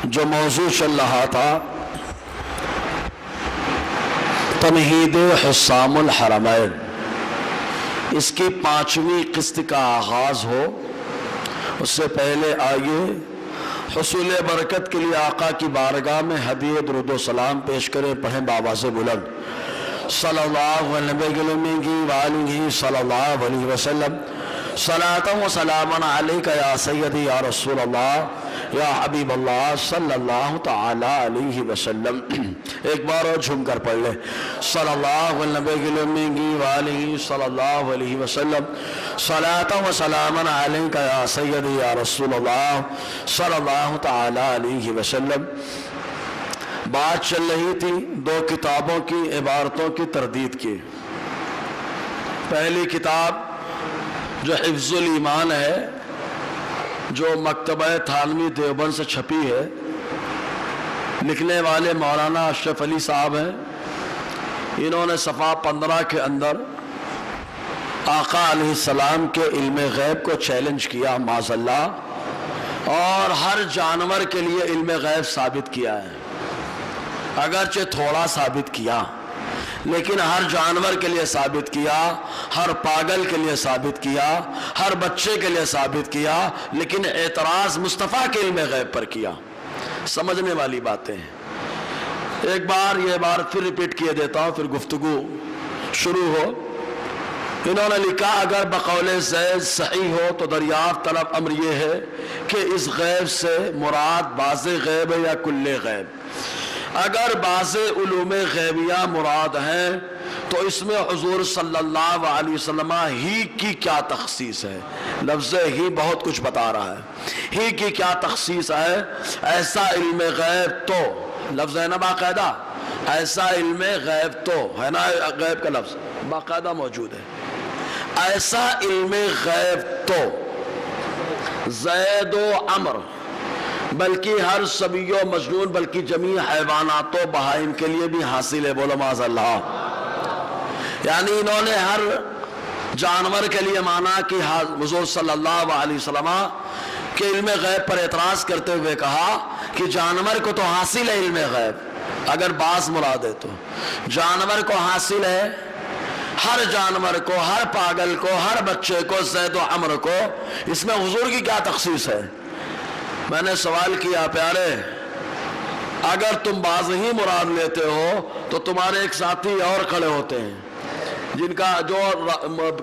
جو موضوع چل رہا تھا تمہید حسام الحرمین، اس کی 5ویں قسط کا آغاز ہو، اس سے پہلے آئیے حصول برکت کے لیے آقا کی بارگاہ میں ہدیہ درود و سلام پیش کریں، پڑھیں بآواز بلند صلی اللہ علیہ صلی اللہ علیہ وسلم صلاۃ و سلام علیک یا سیدی یا رسول اللہ یا حبیب اللہ صلی اللہ تعالی علیہ وسلم۔ ایک بار اور جھوم کر پڑھ لیں صلی اللہ علیہ صلی اللہ علیہ وسلم صلاۃ و سلام علیک یا سیدی یا رسول اللہ صلی اللہ تعالی علیہ وسلم۔ بات چل رہی تھی 2 کتابوں کی عبارتوں کی تردید کی۔ پہلی کتاب جو حفظ الایمان ہے، جو مکتبہ تھانوی دیوبند سے چھپی ہے، لکھنے والے مولانا اشرف علی صاحب ہیں۔ انہوں نے صفحہ 15 کے اندر آقا علیہ السلام کے علم غیب کو چیلنج کیا معاذ اللہ، اور ہر جانور کے لیے علم غیب ثابت کیا ہے۔ اگرچہ تھوڑا ثابت کیا، لیکن ہر جانور کے لیے ثابت کیا، ہر پاگل کے لیے ثابت کیا، ہر بچے کے لیے ثابت کیا، لیکن اعتراض مصطفیٰ کے علم غیب پر کیا۔ سمجھنے والی باتیں ہیں۔ ایک بار یہ بات پھر ریپیٹ کیے دیتا ہوں، پھر گفتگو شروع ہو۔ انہوں نے لکھا اگر بقول زید صحیح ہو تو دریافت طلب امر یہ ہے کہ اس غیب سے مراد بعض غیب ہے یا کل غیب۔ اگر بعض علوم غیبیہ مراد ہیں تو اس میں حضور صلی اللہ علیہ وسلم ہی کی کیا تخصیص ہے؟ لفظ ہی بہت کچھ بتا رہا ہے۔ ہی کی کیا تخصیص ہے؟ ایسا علم غیب تو، لفظ ہے نا باقاعدہ، ایسا علم غیب تو ہے نا، غیب کا لفظ باقاعدہ موجود ہے۔ ایسا علم غیب تو زید و عمر، بلکہ ہر صبی و مجنون، بلکہ جمیع حیوانات و بہائم کے لیے بھی حاصل ہے، بولو معاذ اللہ۔ یعنی انہوں نے ہر جانور کے لیے مانا کہ حضور صلی اللہ علیہ وسلم کے علم غیب پر اعتراض کرتے ہوئے کہا کہ جانور کو تو حاصل ہے علم غیب، اگر بعض مراد ہے تو جانور کو حاصل ہے، ہر جانور کو، ہر پاگل کو، ہر بچے کو، زید و عمر کو، اس میں حضور کی کیا تخصیص ہے؟ میں نے سوال کیا پیارے، اگر تم بعض ہی مراد لیتے ہو تو تمہارے ایک ساتھی اور کھڑے ہوتے ہیں جن کا جو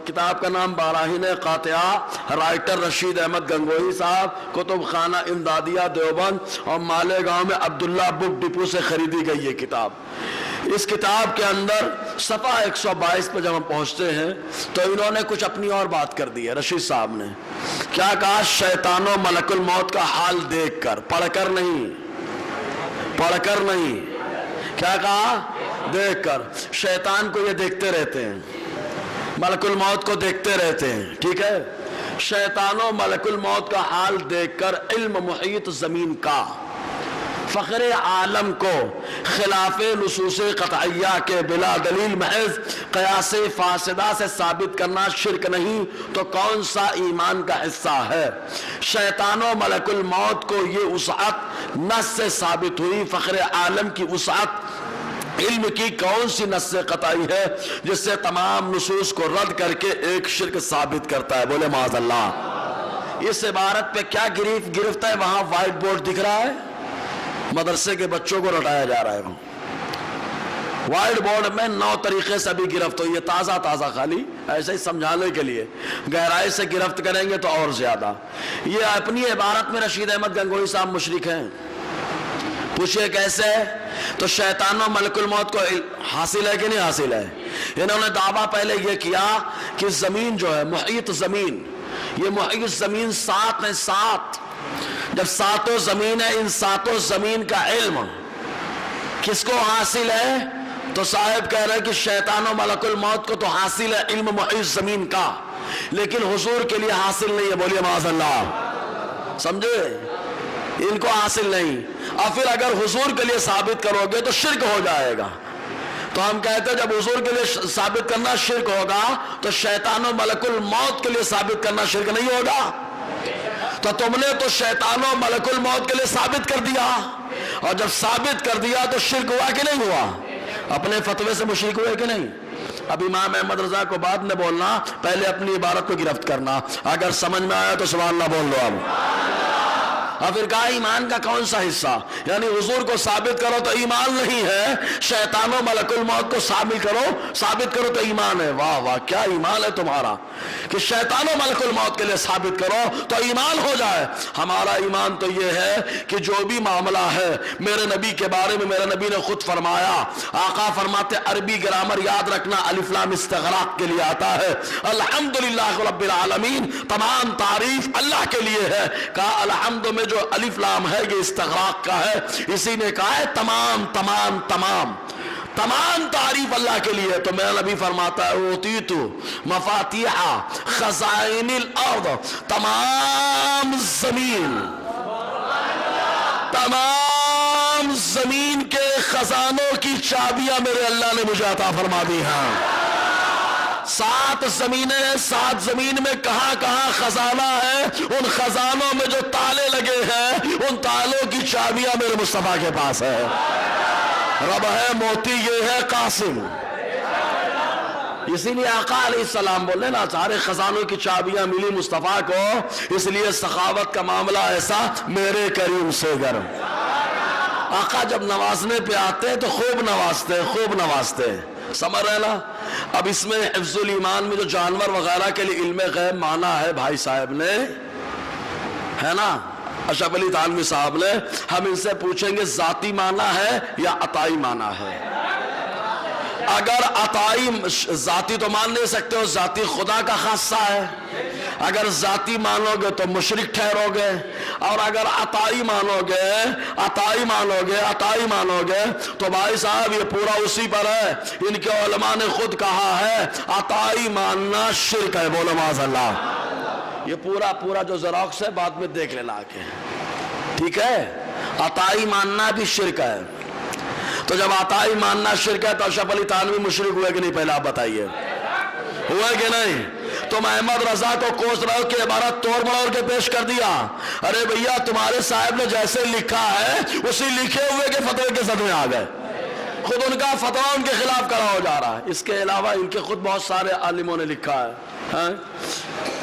کتاب کا نام براہین قاطعہ، رائٹر رشید احمد گنگوہی صاحب، کتب خانہ امدادیہ دیوبند اور مالیگاؤں میں عبداللہ بک ڈپو سے خریدی گئی یہ کتاب۔ اس کتاب کے اندر صفحہ 122 پہ جب ہم پہنچتے ہیں تو انہوں نے کچھ اپنی اور بات کر دی ہے۔ رشید صاحب نے کیا کہا؟ شیطان و ملک الموت کا حال دیکھ کر، پڑھ کر نہیں، کیا کہا؟ دیکھ کر۔ شیطان کو یہ دیکھتے رہتے ہیں، ملک الموت کو دیکھتے رہتے ہیں، ٹھیک ہے؟ شیطان و ملک الموت کا حال دیکھ کر علم محیط زمین کا، فخر عالم کو خلاف نصوص قطعیہ کے بلا دلیل محض قیاس فاسدہ سے ثابت کرنا شرک نہیں تو کون سا ایمان کا حصہ ہے؟ شیطان و ملک الموت کو یہ وسعت نص سے ثابت ہوئی، فخر عالم کی وسعت علم کی کون سی نص قطعی ہے جس سے تمام نصوص کو رد کر کے ایک شرک ثابت کرتا ہے؟ بولے معاذ اللہ۔ اس عبارت پہ کیا گرفت ہے؟ وہاں وائٹ بورڈ دکھ رہا ہے، مدرسے کے بچوں کو رٹایا جا رہا ہے۔ وائٹ بورڈ میں 9 طریقے سے بھی گرفت ہوئی ہے، تازہ خالی ایسے ہی سمجھانے کے لیے، گہرائی سے گرفت کریں گے تو اور زیادہ۔ یہ اپنی عبارت میں رشید احمد گنگوہی صاحب مشرک ہیں۔ پوچھئے کیسے؟ تو شیطان و ملک الموت کو حاصل ہے کہ نہیں حاصل ہے؟ انہوں نے دعویٰ پہلے یہ کیا کہ زمین جو ہے، محیط زمین، یہ محیط زمین 7 ہے، 7۔ جب 7 زمین ہے، ان 7 زمین کا علم کس کو حاصل ہے؟ تو صاحب کہہ رہے کہ شیطان و ملک الموت کو تو حاصل ہے علم محیط زمین کا، لیکن حضور کے لیے حاصل نہیں ہے۔ بولیے معاذ اللہ، سمجھے؟ ان کو حاصل نہیں، اور پھر اگر حضور کے لیے ثابت کرو گے تو شرک ہو جائے گا۔ تو ہم کہتے ہیں جب حضور کے لیے ثابت کرنا شرک ہوگا تو شیطان و ملک الموت کے لیے ثابت کرنا شرک نہیں ہوگا؟ تو تم نے تو شیطان و ملک الموت کے لیے ثابت کر دیا، اور جب ثابت کر دیا تو شرک ہوا کہ نہیں ہوا؟ اپنے فتوے سے مشرک ہوئے کہ نہیں؟ اب امام احمد رضا کو بعد میں بولنا، پہلے اپنی عبارت کو گرفت کرنا. اگر سمجھ میں آیا تو سبحان اللہ بول لو. اب پھر کہا ایمان کا کون سا حصہ؟ یعنی حضور کو ثابت کرو تو ایمان نہیں ہے، شیطان و ملک الموت کو ثابت کرو تو ایمان ہے. واہ واہ، کیا ایمان ہے تمہارا کہ شیطان و ملک الموت کے لیے ثابت کرو تو ایمان ہو جائے. ہمارا ایمان تو یہ ہے کہ جو بھی معاملہ ہے میرے نبی کے بارے میں میرے نبی نے خود فرمایا. آقا فرماتے عربی گرامر یاد رکھنا، الف لام استغراق کے لیے آتا ہے. الحمدللہ رب العالمین، تمام تعریف اللہ کے لیے ہے. کہا الحمد میں جو الف لام ہے یہ استغراق کا ہے، اسی نے کہا ہے تمام تمام تمام تمام تعریف اللہ کے لیے. تو میرا نبی فرماتا ہے اوتیتو مفاتیح خزائن الارض، تمام زمین کے خزانوں کی چابیاں میرے اللہ نے مجھے عطا فرما دی ہیں. 7 زمینیں ہیں، 7 زمین میں کہاں کہاں خزانہ ہے، ان خزانوں میں جو تالے لگے ہیں ان تالوں کی چابیاں میرے مصطفیٰ کے پاس ہے. رب ہے موتی، یہ ہے قاسم. اسی لیے آقا علیہ السلام بولے نا سارے خزانوں کی چابیاں ملی مصطفیٰ کو، اس لیے سخاوت کا معاملہ ایسا میرے کریم سے گرم. آقا جب نوازنے پہ آتے تو خوب نوازتے. سمجھ رہے نا؟ اب اس میں حفظ الایمان میں جو جانور وغیرہ کے لیے علم غیب مانا ہے بھائی صاحب نے، ہے نا، اشرف علی تھانوی صاحب نے، ہم ان سے پوچھیں گے ذاتی مانا ہے یا عطائی مانا ہے. اگر عطائی ذاتی تو مان نہیں سکتے ہو، ذاتی خدا کا خاصہ ہے. اگر ذاتی مانو گے تو مشرک ٹھہرو گے، اور اگر عطائی مانو گے تو بھائی صاحب یہ پورا اسی پر ہے. ان کے علماء نے خود کہا ہے عطائی ماننا شرک ہے. بولو معاذ اللہ. یہ پورا جو زراکس ہے بعد میں دیکھ لینا آ کے، ٹھیک ہے؟ عطائی ماننا بھی شرک ہے. تو جب عطائی ماننا شرک ہے تو اشرف علی تھانوی مشرک ہوئے کہ نہیں؟ پہلے آپ بتائیے، ہوئے کہ نہیں؟ تم احمد رضا کو کوس رہے ہو کہ عبارت توڑ مڑوڑ کے پیش کر دیا. ارے بھیا تمہارے صاحب نے جیسے لکھا ہے اسی لکھے ہوئے کے فتوے کے صدمے آ گئے. خود ان کا فتویٰ ان کے خلاف کھڑا ہو جا رہا ہے. اس کے علاوہ ان کے خود بہت سارے عالموں نے لکھا ہے.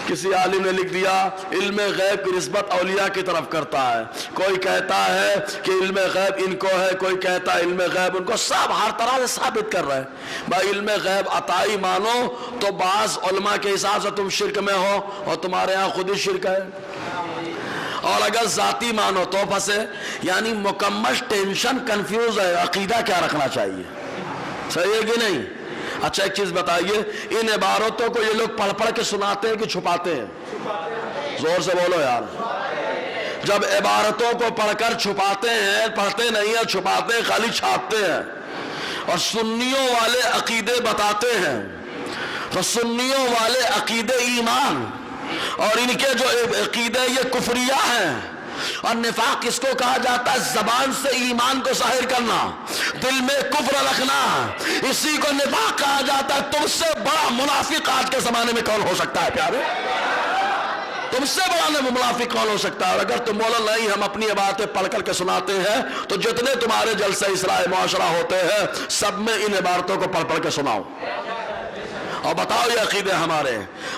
کسی عالم نے لکھ دیا علم غیب کی نسبت اولیاء کی طرف کرتا ہے. کوئی کہتا ہے کہ علم غیب ان کو ہے، کوئی کہتا ہے علم غیب ان کو. سب ہر طرح سے ثابت کر رہے ہیں. بھائی علم غیب عطائی مانو تو بعض علماء کے حساب سے تم شرک میں ہو، اور تمہارے ہاں خود ہی شرک ہے. اور اگر ذاتی مانو تو پھنسے. یعنی مکمل ٹینشن کنفیوز ہے عقیدہ کیا رکھنا چاہیے. صحیح ہے کہ نہیں؟ اچھا ایک چیز بتائیے، ان عبارتوں کو یہ لوگ پڑھ کے سناتے ہیں کہ چھپاتے ہیں؟ زور سے بولو یار. جب عبارتوں کو پڑھ کر چھپاتے ہیں، پڑھتے نہیں ہیں، چھپاتے ہیں، خالی چھاپتے ہیں، اور سنیوں والے عقیدے بتاتے ہیں، تو سنیوں والے عقیدے ایمان، اور ان کے جو عقیدے یہ کفریہ ہیں. اور نفاق کس کو کہا جاتا ہے؟ زبان سے ایمان کو ظاہر کرنا، دل میں کفر رکھنا، اسی کو نفاق کہا جاتا ہے. تم سے بڑا منافق آج کے زمانے میں کون ہو سکتا ہے پیارے؟ تم سے بڑا منافق کون ہو سکتا ہے؟ اور اگر تم بولو نہیں ہم اپنی باتیں پڑھ کر کے سناتے ہیں، تو جتنے تمہارے جلسے اصلاح معاشرہ ہوتے ہیں سب میں ان عبارتوں کو پڑھ کے سناؤ اور بتاؤ یہ عقیدے ہمارے.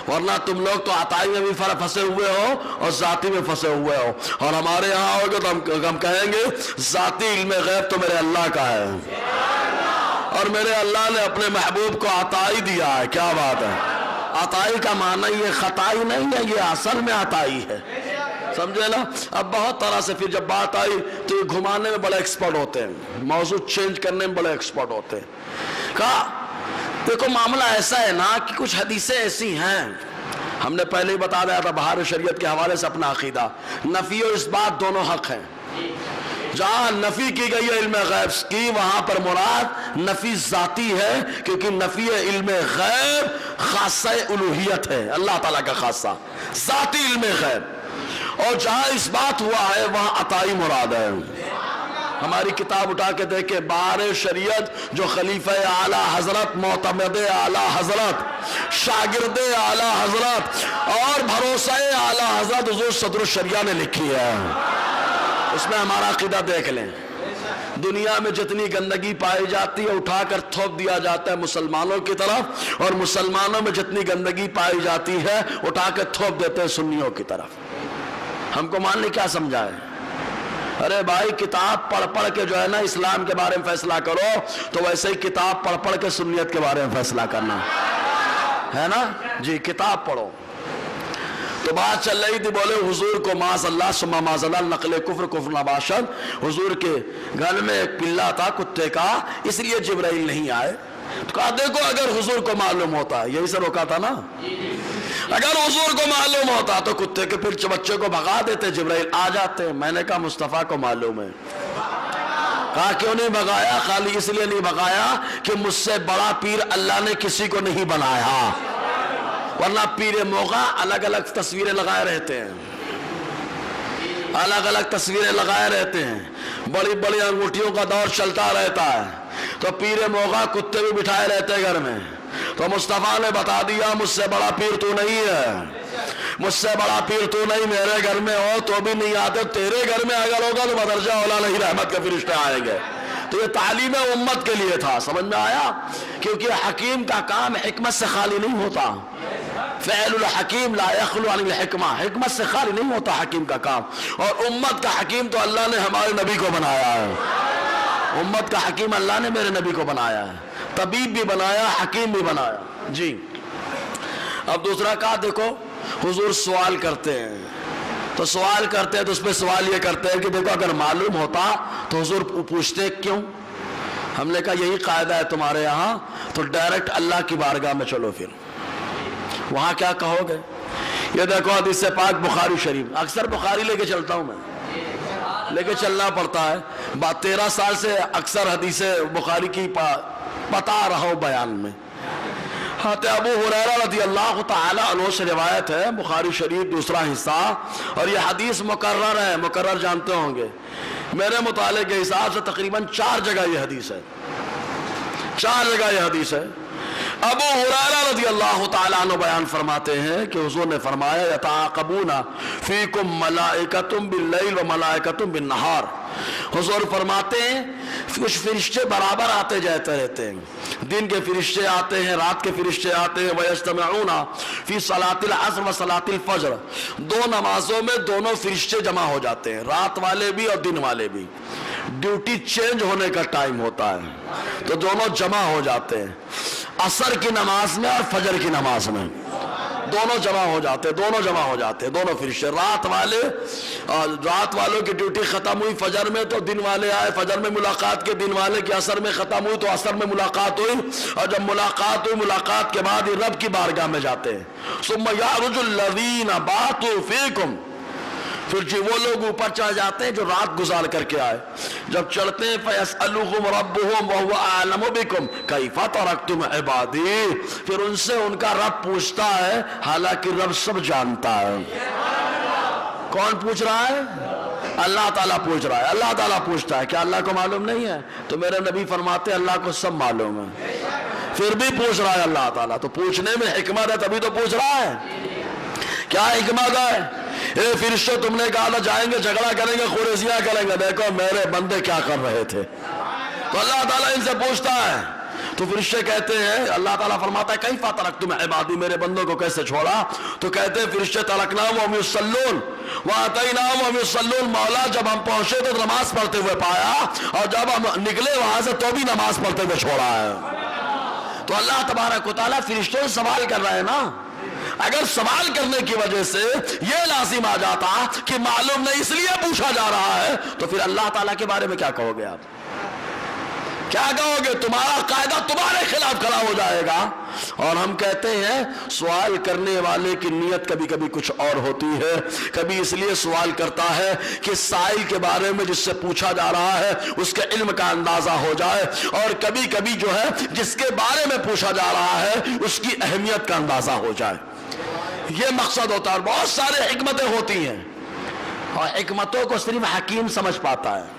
ورنہ تم لوگ تو عطائی میں بھی پھنسے ہوئے ہو اور ذاتی میں پھنسے ہوئے ہو. اور ہمارے یہاں ہوگے تو ہم کہیں گے ذاتی علم غیب تو میرے اللہ کا ہے، اور میرے اللہ نے اپنے محبوب کو عطائی دیا ہے. کیا بات ہے! عطائی کا معنی یہ خطائی نہیں ہے، یہ اصل میں عطائی ہے. سمجھے نا؟ اب بہت طرح سے پھر جب بات آئی تو یہ گھمانے میں بڑے ایکسپرٹ ہوتے ہیں، موضوع چینج کرنے میں بڑے ایکسپرٹ ہوتے ہیں. کہا دیکھو معاملہ ایسا ہے نا کہ کچھ حدیثیں ایسی ہیں، ہم نے پہلے ہی بتا دیا تھا بہار شریعت کے حوالے سے اپنا عقیدہ، نفی و اثبات دونوں حق ہیں. جہاں نفی کی گئی ہے علم غیب کی، وہاں پر مراد نفی ذاتی ہے، کیونکہ نفی علم غیب خاصہ الوہیت ہے، اللہ تعالیٰ کا خاصہ ذاتی علم غیب. اور جہاں اثبات ہوا ہے وہاں عطائی مراد ہے. ہماری کتاب اٹھا کے دیکھے، بہار شریعت جو خلیفہ اعلیٰ حضرت، معتمد اعلیٰ حضرت، شاگرد اعلیٰ حضرت اور بھروسہ اعلیٰ حضرت حضور صدر الشریعہ نے لکھی ہے، اس میں ہمارا عقیدہ دیکھ لیں۔ دنیا میں جتنی گندگی پائی جاتی ہے اٹھا کر تھوپ دیا جاتا ہے مسلمانوں کی طرف، اور مسلمانوں میں جتنی گندگی پائی جاتی ہے اٹھا کر تھوپ دیتے ہیں سنیوں کی طرف۔ ہم کو مان لیں کیا سمجھا ہے؟ ارے بھائی کتاب پڑھ پڑھ کے جو ہے نا اسلام کے بارے میں فیصلہ کرو، تو ویسے ہی کتاب پڑھ پڑھ کے سنیت کے بارے میں فیصلہ کرنا ہے نا جی، کتاب پڑھو۔ تو بات چل رہی تھی، بولے حضور کو معاذ اللہ ثم معاذ اللہ نقل کفر کفر نباشد، حضور کے گھر میں ایک پلہ تھا کتے کا، اس لیے جبرائیل نہیں آئے۔ تو کہا دیکھو اگر حضور کو معلوم ہوتا، یہی سے روکا تھا نا، اگر حضور کو معلوم ہوتا تو کتے کے پھر بچے کو بھگا دیتے، جبرائیل آ جاتے۔ میں نے کہا مصطفیٰ کو معلوم ہے۔ کہا کیوں نہیں بھگایا؟ خالی اس لیے نہیں بھگایا کہ مجھ سے بڑا پیر اللہ نے کسی کو نہیں بنایا، ورنہ پیر موغا الگ الگ تصویریں لگائے رہتے ہیں، الگ الگ تصویریں لگائے رہتے ہیں، بڑی بڑی انگوٹھیوں کا دور چلتا رہتا ہے، تو پیر موغا کتے بھی بٹھائے رہتے ہیں گھر میں۔ تو مصطفیٰ نے بتا دیا مجھ سے بڑا پیر تو نہیں ہے، مجھ سے بڑا پیر تو نہیں، میرے گھر میں ہو تو بھی نہیں آتے، تیرے گھر میں اگر ہوگا تو بدرجہ اولا نہیں رحمت کے فرشتے آئیں گے۔ تو یہ تعلیم امت کے لیے تھا، سمجھ میں آیا؟ کیونکہ حکیم کا کام حکمت سے خالی نہیں ہوتا، فعل الحکیم لا یخلو عن الحکمہ، حکمت سے خالی نہیں ہوتا حکیم کا کام۔ اور امت کا حکیم تو اللہ نے ہمارے نبی کو بنایا ہے، امت کا حکیم اللہ نے میرے نبی کو بنایا ہے، طبیب بھی بنایا، حکیم بھی بنایا جی۔ اب دوسرا کہا دیکھو حضور سوال کرتے ہیں، تو سوال کرتے ہیں تو اس پہ سوال یہ کرتے ہیں کہ دیکھو اگر معلوم ہوتا تو حضور پوچھتے کیوں؟ ہم نے کہا یہی قاعدہ ہے تمہارے یہاں، تو ڈائریکٹ اللہ کی بارگاہ میں چلو، پھر وہاں کیا کہو گے؟ یہ دیکھو حدیث پاک بخاری شریف، اکثر بخاری لے کے چلتا ہوں میں، لے کے چلنا پڑتا ہے، 13 سال سے اکثر حدیث بخاری کی بتا رہا ہوں بیان میں۔ حضرت ابو ہریرہ رضی اللہ تعالی عنہ سے روایت ہے، بخاری شریف دوسرا حصہ، اور یہ حدیث مکرر ہے، مکرر جانتے ہوں گے، میرے مطالعے کے حساب سے تقریباً 4 جگہ یہ حدیث ہے، 4 جگہ یہ حدیث ہے۔ ابو ہریرہ رضی اللہ تعالیٰ عنہ بیان فرماتے ہیں کہ حضور نے فرمایا یتعاقبون فیکم ملائکۃ باللیل و ملائکۃ بالنہار، حضور فرماتے ہیں کچھ فرشتے برابر آتے جاتے رہتے ہیں، دن کے فرشتے آتے ہیں، رات کے فرشتے آتے ہیں، ویجتمعون فی صلاۃ العصر و صلاۃ الفجر، 2 نمازوں میں دونوں فرشتے جمع ہو جاتے ہیں، رات والے بھی اور دن والے بھی، ڈیوٹی چینج ہونے کا ٹائم ہوتا ہے تو دونوں جمع ہو جاتے ہیں، عصر کی نماز میں اور فجر کی نماز میں دونوں جمع ہو جاتے، دونوں جمع ہو جاتے، دونوں فرشتے، رات والوں کی ڈیوٹی ختم ہوئی فجر میں تو دن والے آئے، فجر میں ملاقات کے، دن والے کی عصر میں ختم ہوئی تو عصر میں ملاقات ہوئی، اور جب ملاقات ہوئی ملاقات کے بعد یہ رب کی بارگاہ میں جاتے ہیں۔ ثم یعرج الذین باتوا فیکم، پھر جی وہ لوگ اوپر چڑھ جاتے ہیں جو رات گزار کر کے آئے، جب چڑھتے ہیں فَيَسْأَلُهُمْ رَبُّهُمْ وَهُوَ أَعْلَمُ بِكُمْ كَيْفَ تَرَكْتُمْ عِبَادِي، پھر ان سے ان کا رب پوچھتا ہے، حالانکہ رب سب جانتا ہے۔ کون پوچھ رہا ہے؟ اللہ تعالیٰ پوچھ رہا ہے، اللہ تعالیٰ پوچھتا ہے، کیا اللہ کو معلوم نہیں ہے؟ تو میرے نبی فرماتے ہیں اللہ کو سب معلوم ہے، پھر بھی پوچھ رہا ہے اللہ تعالیٰ، تو پوچھنے میں حکمت ہے تبھی تو پوچھ رہا ہے۔ کیا حکمت ہے؟ اے فرشتوں تم نے کہا تھا جائیں گے جھگڑا کریں گے خورزیاں کریں گے، دیکھو میرے بندے کیا کر رہے تھے، تو اللہ تعالیٰ ان سے پوچھتا ہے، تو فرشتے کہتے ہیں، اللہ تعالیٰ فرماتا ہے کیف ترکتم عبادی، میرے بندوں کو کیسے چھوڑا؟ تو کہتے ہیں فرشتے ترکناہم وہم یصلون واتیناہم وہم یصلون، مولا جب ہم پہنچے تو نماز پڑھتے ہوئے پایا، اور جب ہم نکلے وہاں سے تو بھی نماز پڑھتے ہوئے چھوڑا ہے۔ تو اللہ تبارک و تعالیٰ فرشتوں سے سوال کر رہے ہیں نا، اگر سوال کرنے کی وجہ سے یہ لازم آ جاتا کہ معلوم نہیں اس لیے پوچھا جا رہا ہے، تو پھر اللہ تعالیٰ کے بارے میں کیا کہو گے آپ؟ کیا کہو گے؟ تمہارا قاعدہ تمہارے خلاف کھڑا ہو جائے گا۔ اور ہم کہتے ہیں سوال کرنے والے کی نیت کبھی کبھی کچھ اور ہوتی ہے، کبھی اس لیے سوال کرتا ہے کہ سائل کے بارے میں جس سے پوچھا جا رہا ہے اس کے علم کا اندازہ ہو جائے، اور کبھی کبھی جو ہے جس کے بارے میں پوچھا جا رہا ہے اس کی اہمیت کا اندازہ ہو جائے، یہ مقصد ہوتا ہے۔ اور بہت سارے حکمتیں ہوتی ہیں، اور حکمتوں کو صرف حکیم سمجھ پاتا ہے۔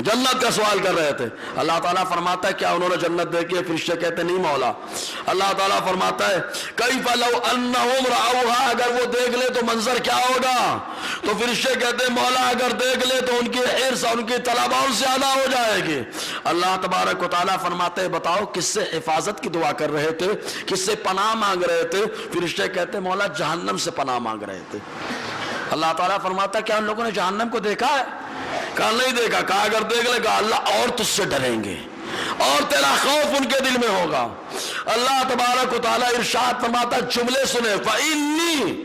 جنت کا سوال کر رہے تھے. اللہ تعالیٰ فرماتا ہے کیا انہوں نے جنت دیکھی ہے؟ فرشتے کہتے نہیں مولا. اللہ تعالیٰ فرماتا ہے کیف لو انہم رأوها، اگر وہ دیکھ لے تو منظر کیا ہوگا؟ تو فرشتے کہتے ہیں مولا اگر دیکھ لے تو ان کی حرص ان کی طلب اور زیادہ ہو جائے گی. اللہ تبارک و تعالیٰ فرماتے ہیں بتاؤ کس سے حفاظت کی دعا کر رہے تھے، کس سے پناہ مانگ رہے تھے؟ فرشتے کہتے ہیں مولا جہنم سے پناہ مانگ رہے تھے. اللہ تعالیٰ فرماتا ہے کیا ان لوگوں نے جہنم کو دیکھا ہے؟ کہا نہیں دیکھا. کہا اگر دیکھ لے گا اللہ اور تجھ سے ڈریں گے اور تیرا خوف ان کے دل میں ہوگا. اللہ تبارک و تعالیٰ ارشاد فرماتا ہے جملے سنے فَإِنِّي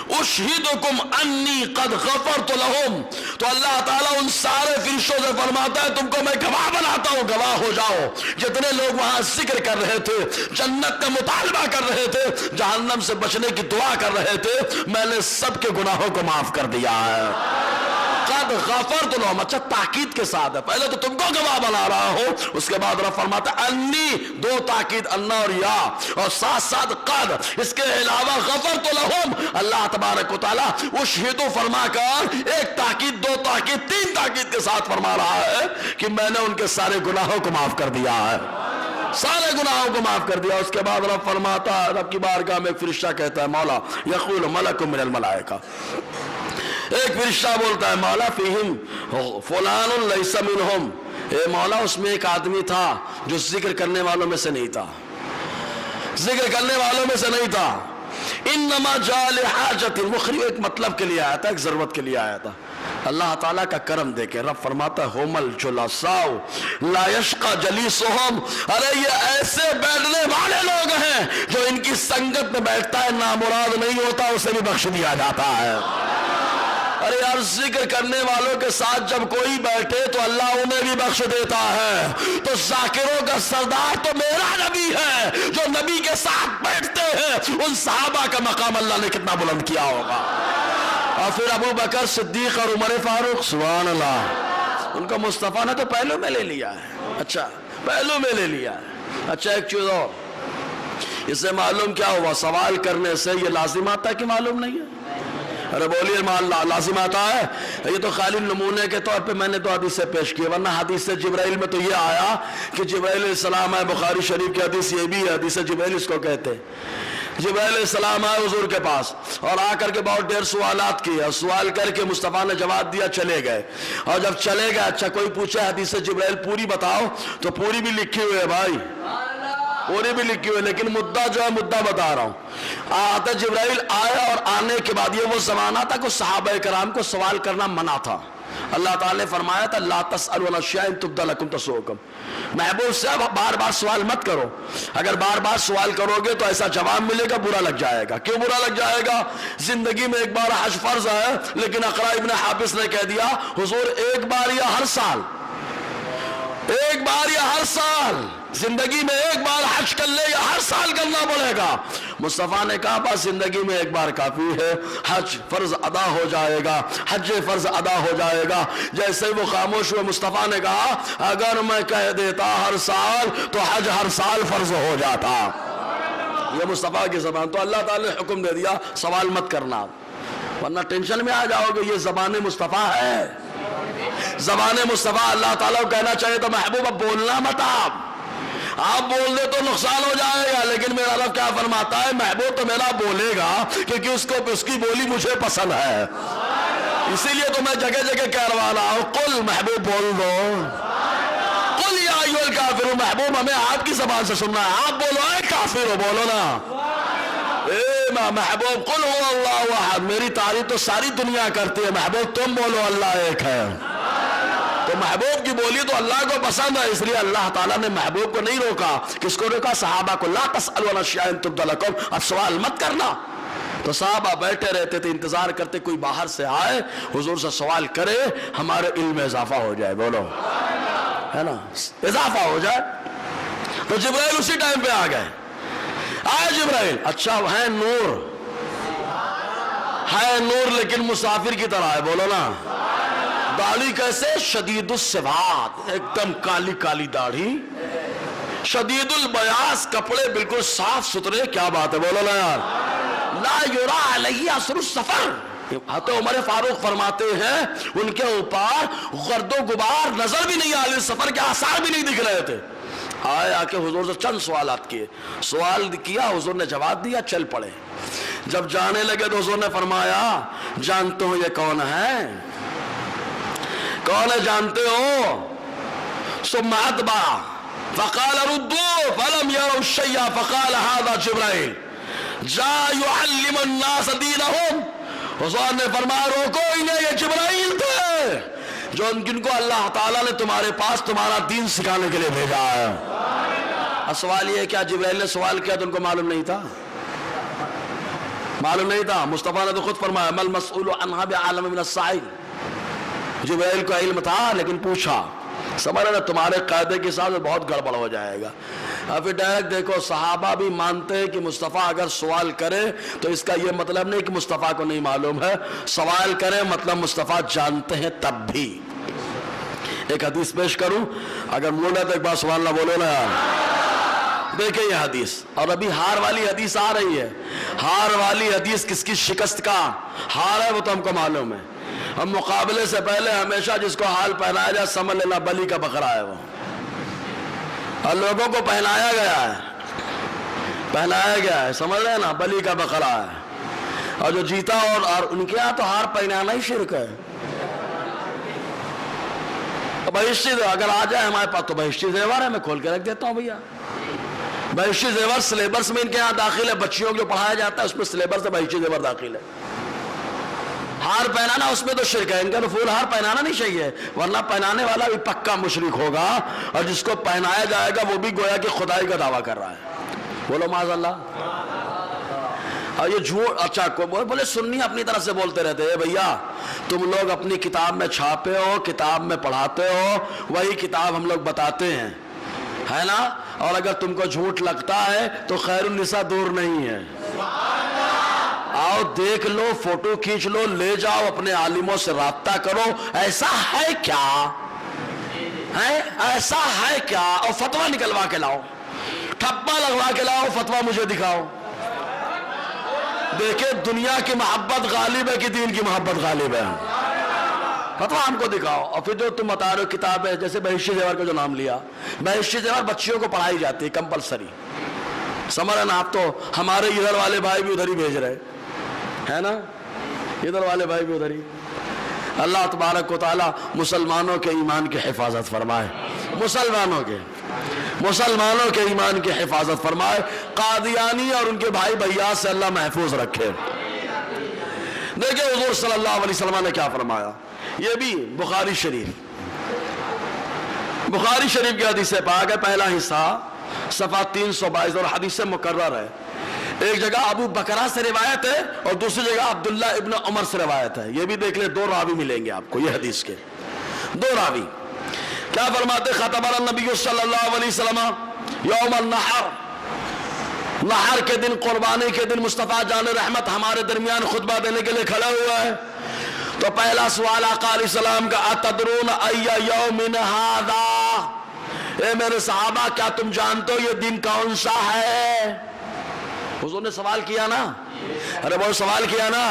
أُشْهِدُكُمْ أَنِّي قَدْ غَفَرْتُ لَهُمْ. تو اللہ تعالیٰ ان سارے فرشتوں سے فرماتا ہے تم کو میں گواہ بناتا ہوں، گواہ ہو جاؤ. جتنے لوگ وہاں ذکر کر رہے تھے، جنت کا مطالبہ کر رہے تھے، جہنم سے بچنے کی دعا کر رہے تھے، میں نے سب کے گناہوں کو معاف کر دیا ہے. قد غفرت لهم، اچھا تاکید کے ساتھ ہے. پہلے تو تم کو گواہ بنا رہا ہوں، اس کے بعد رب فرماتا ہے انی، دو تاکید انا اور یا، اور ساتھ ساتھ قد. اس کے علاوہ غفرت لهم، اللہ تبارک و تعالیٰ اشہدو فرما کر ایک تاکید، دو تاکید، تین تاکید کے ساتھ فرما رہا ہے کہ میں نے ان کے سارے گناہوں کو معاف کر دیا ہے، سارے گناہوں کو معاف کر دیا. اس کے بعد رب فرماتا ہے، رب کی بارگاہ میں ایک فرشتہ کہتا ہے مولا یقول ملک من الملائکہ، ایک فرشتہ بولتا ہے مولا فیہم فلان لیس منہم، اے مولا اس میں ایک آدمی تھا جو ذکر کرنے والوں میں سے نہیں تھا، ذکر کرنے والوں میں سے نہیں تھا. انما جاء لحاجت، مخرج ایک مطلب کے لیے آیا تھا، ایک ضرورت کے لیے آیا تھا. اللہ تعالیٰ کا کرم دیکھے رب فرماتا ہے هم الجلساء لا یشقى جلیسهم، ارے یہ ایسے بیٹھنے والے لوگ ہیں جو ان کی سنگت میں بیٹھتا ہے نامراد نہیں ہوتا، اسے بھی بخش دیا جاتا ہے. ارے یار ذکر کرنے والوں کے ساتھ جب کوئی بیٹھے تو اللہ انہیں بھی بخش دیتا ہے. تو ذاکروں کا سردار تو میرا نبی ہے، جو نبی کے ساتھ بیٹھتے ہیں ان صحابہ کا مقام اللہ نے کتنا بلند کیا ہوگا. اور پھر ابو بکر صدیق اور عمر فاروق، سبحان اللہ، ان کا مصطفیٰ نے تو پہلو میں لے لیا ہے. اچھا پہلو میں لے لیا ہے. اچھا ایک چیز اور، اس سے معلوم کیا ہوا؟ سوال کرنے سے یہ لازم آتا ہے کہ معلوم نہیں ہے؟ ارے بولیے لازم آتا ہے. یہ تو خالی نمونے کے طور پہ میں نے تو حدیث سے پیش کیا، ورنہ حدیث جبرائیل میں تو یہ آیا کہ جبرائیل علیہ السلام ہے. بخاری شریف کی حدیث یہ بھی ہے، حدیث جبرائیل اس کو کہتے ہیں. جبرائیل علیہ السلام آئے حضور کے پاس اور آ کر کے بہت ڈیر سوالات کیے، اور سوال کر کے مصطفیٰ نے جواب دیا، چلے گئے. اور جب چلے گئے، اچھا کوئی پوچھے حدیث جبرائیل پوری بتاؤ، تو پوری بھی لکھی ہوئی ہے بھائی، پوری بھی لکھی ہوئی، لیکن مدعا جو ہے مدعا بتا رہا ہوں. آتا جبرائیل آیا اور آنے کے بعد یہ وہ زمانہ تھا کہ صحابہ کرام کو سوال کرنا منع تھا. اللہ تعالیٰ نے فرمایا تھا لا تسألوا عن اشیاء ان تبد لکم تسؤکم، محبوب سے بار بار سوال مت کرو. اگر بار بار سوال کرو گے تو ایسا جواب ملے گا برا لگ جائے گا. کیوں برا لگ جائے گا؟ زندگی میں ایک بار حج فرض ہے، لیکن اقرا ابن حابس نے کہہ دیا حضور ایک بار یا ہر سال، ایک بار یا ہر سال، زندگی میں ایک بار حج کر لے یا ہر سال کرنا پڑے گا. مصطفیٰ نے کہا بس زندگی میں ایک بار کافی ہے، حج فرض ادا ہو جائے گا، حج فرض ادا ہو جائے گا. جیسے وہ خاموش ہوئے مصطفیٰ نے کہا اگر میں کہہ دیتا ہر سال تو حج ہر سال فرض ہو جاتا. یہ مصطفیٰ کی زبان. تو اللہ تعالیٰ نے حکم دے دیا سوال مت کرنا، ورنہ ٹینشن میں آ جاؤ گے. یہ زبان مصطفیٰ ہے، زبان مصطفیٰ. اللہ تعالیٰ کو کہنا چاہیے تو محبوب اب بولنا مت، آپ بول دے تو نقصان ہو جائے گا. لیکن میرا رب کیا فرماتا ہے محبوب تو میرا بولے گا کیونکہ اس کی بولی مجھے پسند ہے. اسی لیے تو میں جگہ جگہ کہہ رہا ہوں قل، محبوب بول دو، قل یا ایھا الکافرون. محبوب ہمیں آپ کی زبان سے سننا ہے، آپ بولو اے کافر، بولو نا اے محبوب قل هو اللہ احد. میری تعریف تو ساری دنیا کرتی ہے، محبوب تم بولو اللہ ایک ہے. تو محبوب کی بولی تو اللہ کو پسند ہے، اس لیے اللہ تعالیٰ نے محبوب کو نہیں روکا. کس کو روکا؟ صحابہ کو. لا تسألوا عن اشیاء ان تبد لکم، اب سوال مت کرنا. تو صحابہ بیٹھے رہتے تھے، انتظار کرتے کوئی باہر سے آئے حضور سے سوال کرے، ہمارے علم میں اضافہ ہو جائے. بولو ہے نا، اضافہ ہو جائے. تو جبرائیل اسی ٹائم پہ آ گئے. آئے جبرائیل، اچھا ہے نور، ہے نور لیکن مسافر کی طرح ہے. بولو نا. داڑھی کیسے؟ شدید السواد، ایک دم کالی کالی داڑھی، شدید البیاض، کپڑے بالکل صاف ستھرے. کیا بات ہے، بولو نا یار. لا یرا علیہ اثر السفر، حضرت عمر فاروق فرماتے ہیں ان کے اوپر گرد و غبار نظر بھی نہیں آ رہے، سفر کے آثار بھی نہیں دکھ رہے تھے. آئے آ کے حضور سے چند سوالات کیے، سوال کیا، حضور نے جواب دیا، چل پڑے. جب جانے لگے تو حضور نے فرمایا جانتے ہو یہ کون ہے؟ کون ہے جانتے ہو؟ ثم اتبع فقال ردوا فلم يروا الشيء فقال هذا جبرائيل جاء يعلم الناس دينهم. حضور نے فرمایا روکو انہیں، یہ جبرائیل تھے جو جن کو اللہ تعالیٰ نے تمہارے پاس تمہارا دین سکھانے کے لیے بھیجا ہے. سوال یہ ہے کیا جبرائیل نے سوال کیا تو ان کو معلوم نہیں تھا؟ معلوم نہیں تھا. مصطفیٰ نے تو خود فرمایا مل مسئول عنہا بعالم من السائل. جبرائیل کو علم تھا لیکن پوچھا. سمجھ رہے تمہارے قاعدے کے ساتھ بہت گڑبڑ ہو جائے گا. ابھی ڈائریکٹ دیکھو صحابہ بھی مانتے ہیں کہ مصطفیٰ اگر سوال کرے تو اس کا یہ مطلب نہیں کہ مصطفیٰ کو نہیں معلوم ہے، سوال کرے مطلب مصطفیٰ جانتے ہیں تب بھی. ایک حدیث پیش کروں، اگر موڈ ہے تو ایک بار سبحان اللہ بولو نا یار. دیکھیں یہ حدیث، اور ابھی ہار والی حدیث آ رہی ہے. ہار والی حدیث کس کی شکست کا ہار ہے وہ تو ہم کو معلوم ہے. ہم مقابلے سے پہلے ہمیشہ جس کو حال پہنایا جائے سمجھ لینا بلی کا بکرا ہے وہ، اور لوگوں کو پہنایا گیا ہے، پہنایا گیا ہے، سمجھ رہے ہیں نا، بلی کا بکرا ہے. اور جو جیتا اور ان کے یہاں تو ہار پہنانا ہی شرک ہے. بہشتی اگر آ جائے ہمارے پاس تو بہشتی زیور ہے، میں کھول کے رکھ دیتا ہوں بھیا. بہشتی زیور سلیبس میں ان کے یہاں داخل ہے، بچیوں کو جو پڑھایا جاتا ہے اس میں سلیبس سے بہشتی زیور داخل ہے. ہار پہنانا اس میں تو شرک ہے، ان کا تو پھول ہار پہنانا نہیں چاہیے، ورنہ پہنانے والا بھی پکا مشرک ہوگا، اور جس کو پہنایا جائے گا وہ بھی گویا کہ خدائی کا دعویٰ کر رہا ہے. بولو معاذ اللہ. اور یہ جھوٹ اچھا بولے سنی اپنی طرف سے بولتے رہتے ہیں بھیا تم لوگ اپنی کتاب میں چھاپے ہو، کتاب میں پڑھاتے ہو، وہی کتاب ہم لوگ بتاتے ہیں، ہے نا. اور اگر تم کو جھوٹ لگتا ہے تو خیر النساء دور نہیں ہے. آؤ دیکھ لو، فوٹو کھینچ لو، لے جاؤ اپنے عالموں سے رابطہ کرو، ایسا ہے کیا ہے، ایسا ہے کیا، اور فتویٰ نکلوا کے لاؤ، ٹھپا لگوا کے لاؤ، فتویٰ مجھے دکھاؤ. دیکھیں دنیا کی محبت غالب ہے کہ دین کی محبت غالب ہے. فتویٰ ہم کو دکھاؤ. اور پھر جو تم بتا رہے ہو کتاب ہے، جیسے بہشتی زیور کا جو نام لیا، بہشتی زیور بچیوں کو پڑھائی جاتی ہے کمپلسری. سمجھ رہے نا آپ، تو ہمارے ادھر والے بھائی بھی ادھر ہی بھیج رہے ہے نا، ادھر والے بھائی بھی ادھر ہی. اللہ تبارک و تعالی مسلمانوں کے ایمان کی حفاظت فرمائے، مسلمانوں کے ایمان کی حفاظت فرمائے، قادیانی اور ان کے بھائی بھیاس سے اللہ محفوظ رکھے. دیکھیں حضور صلی اللہ علیہ وسلم نے کیا فرمایا، یہ بھی بخاری شریف کی حدیث پاک ہے، پہلا حصہ صفحہ 322 اور حدیث مکرر ہے. ایک جگہ ابو بکرہ سے روایت ہے اور دوسری جگہ عبداللہ ابن عمر سے روایت ہے. یہ بھی دیکھ لیں، 2 راوی ملیں گے آپ کو یہ حدیث کے، 2 راوی. کیا فرماتے، خطب النبی صلی اللہ علیہ وسلم یوم النحر، نحر کے دن، قربانی کے دن مصطفیٰ جان رحمت ہمارے درمیان خطبہ دینے کے لیے کھڑا ہوا ہے. تو پہلا سوال آقا علیہ السلام کا، اتدرون ای یوم ھذا، اے میرے صحابہ کیا تم جانتے ہو یہ دن کون سا ہے؟ حضور نے سوال کیا نا، ارے بہت سوال کیا نا.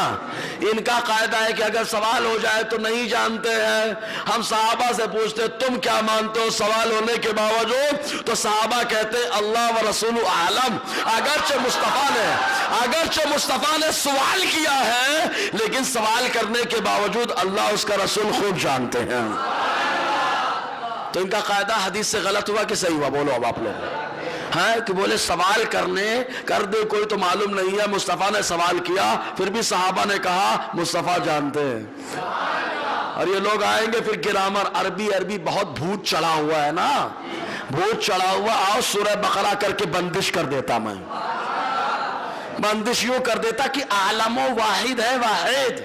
ان کا قاعدہ ہے کہ اگر سوال ہو جائے تو نہیں جانتے ہیں. ہم صحابہ سے پوچھتے تم کیا مانتے ہو، سوال ہونے کے باوجود تو صحابہ کہتے اللہ و رسول عالم. اگرچہ مصطفیٰ نے سوال کیا ہے لیکن سوال کرنے کے باوجود اللہ اس کا رسول خوب جانتے ہیں. تو ان کا قاعدہ حدیث سے غلط ہوا کہ صحیح ہوا؟ بولو اب آپ لوگ. ہے کہ بولے سوال کر دے کوئی تو معلوم نہیں ہے، مصطفیٰ نے سوال کیا پھر بھی صحابہ نے کہا مصطفیٰ جانتے ہیں. اور یہ لوگ آئیں گے پھر گرامر عربی بہت بھوت چڑھا ہوا ہے نا، بھوت چڑھا ہوا. آؤ سورہ بقرہ کر کے بندش کر دیتا، میں بندش یوں کر دیتا کہ عالم واحد ہے، واحد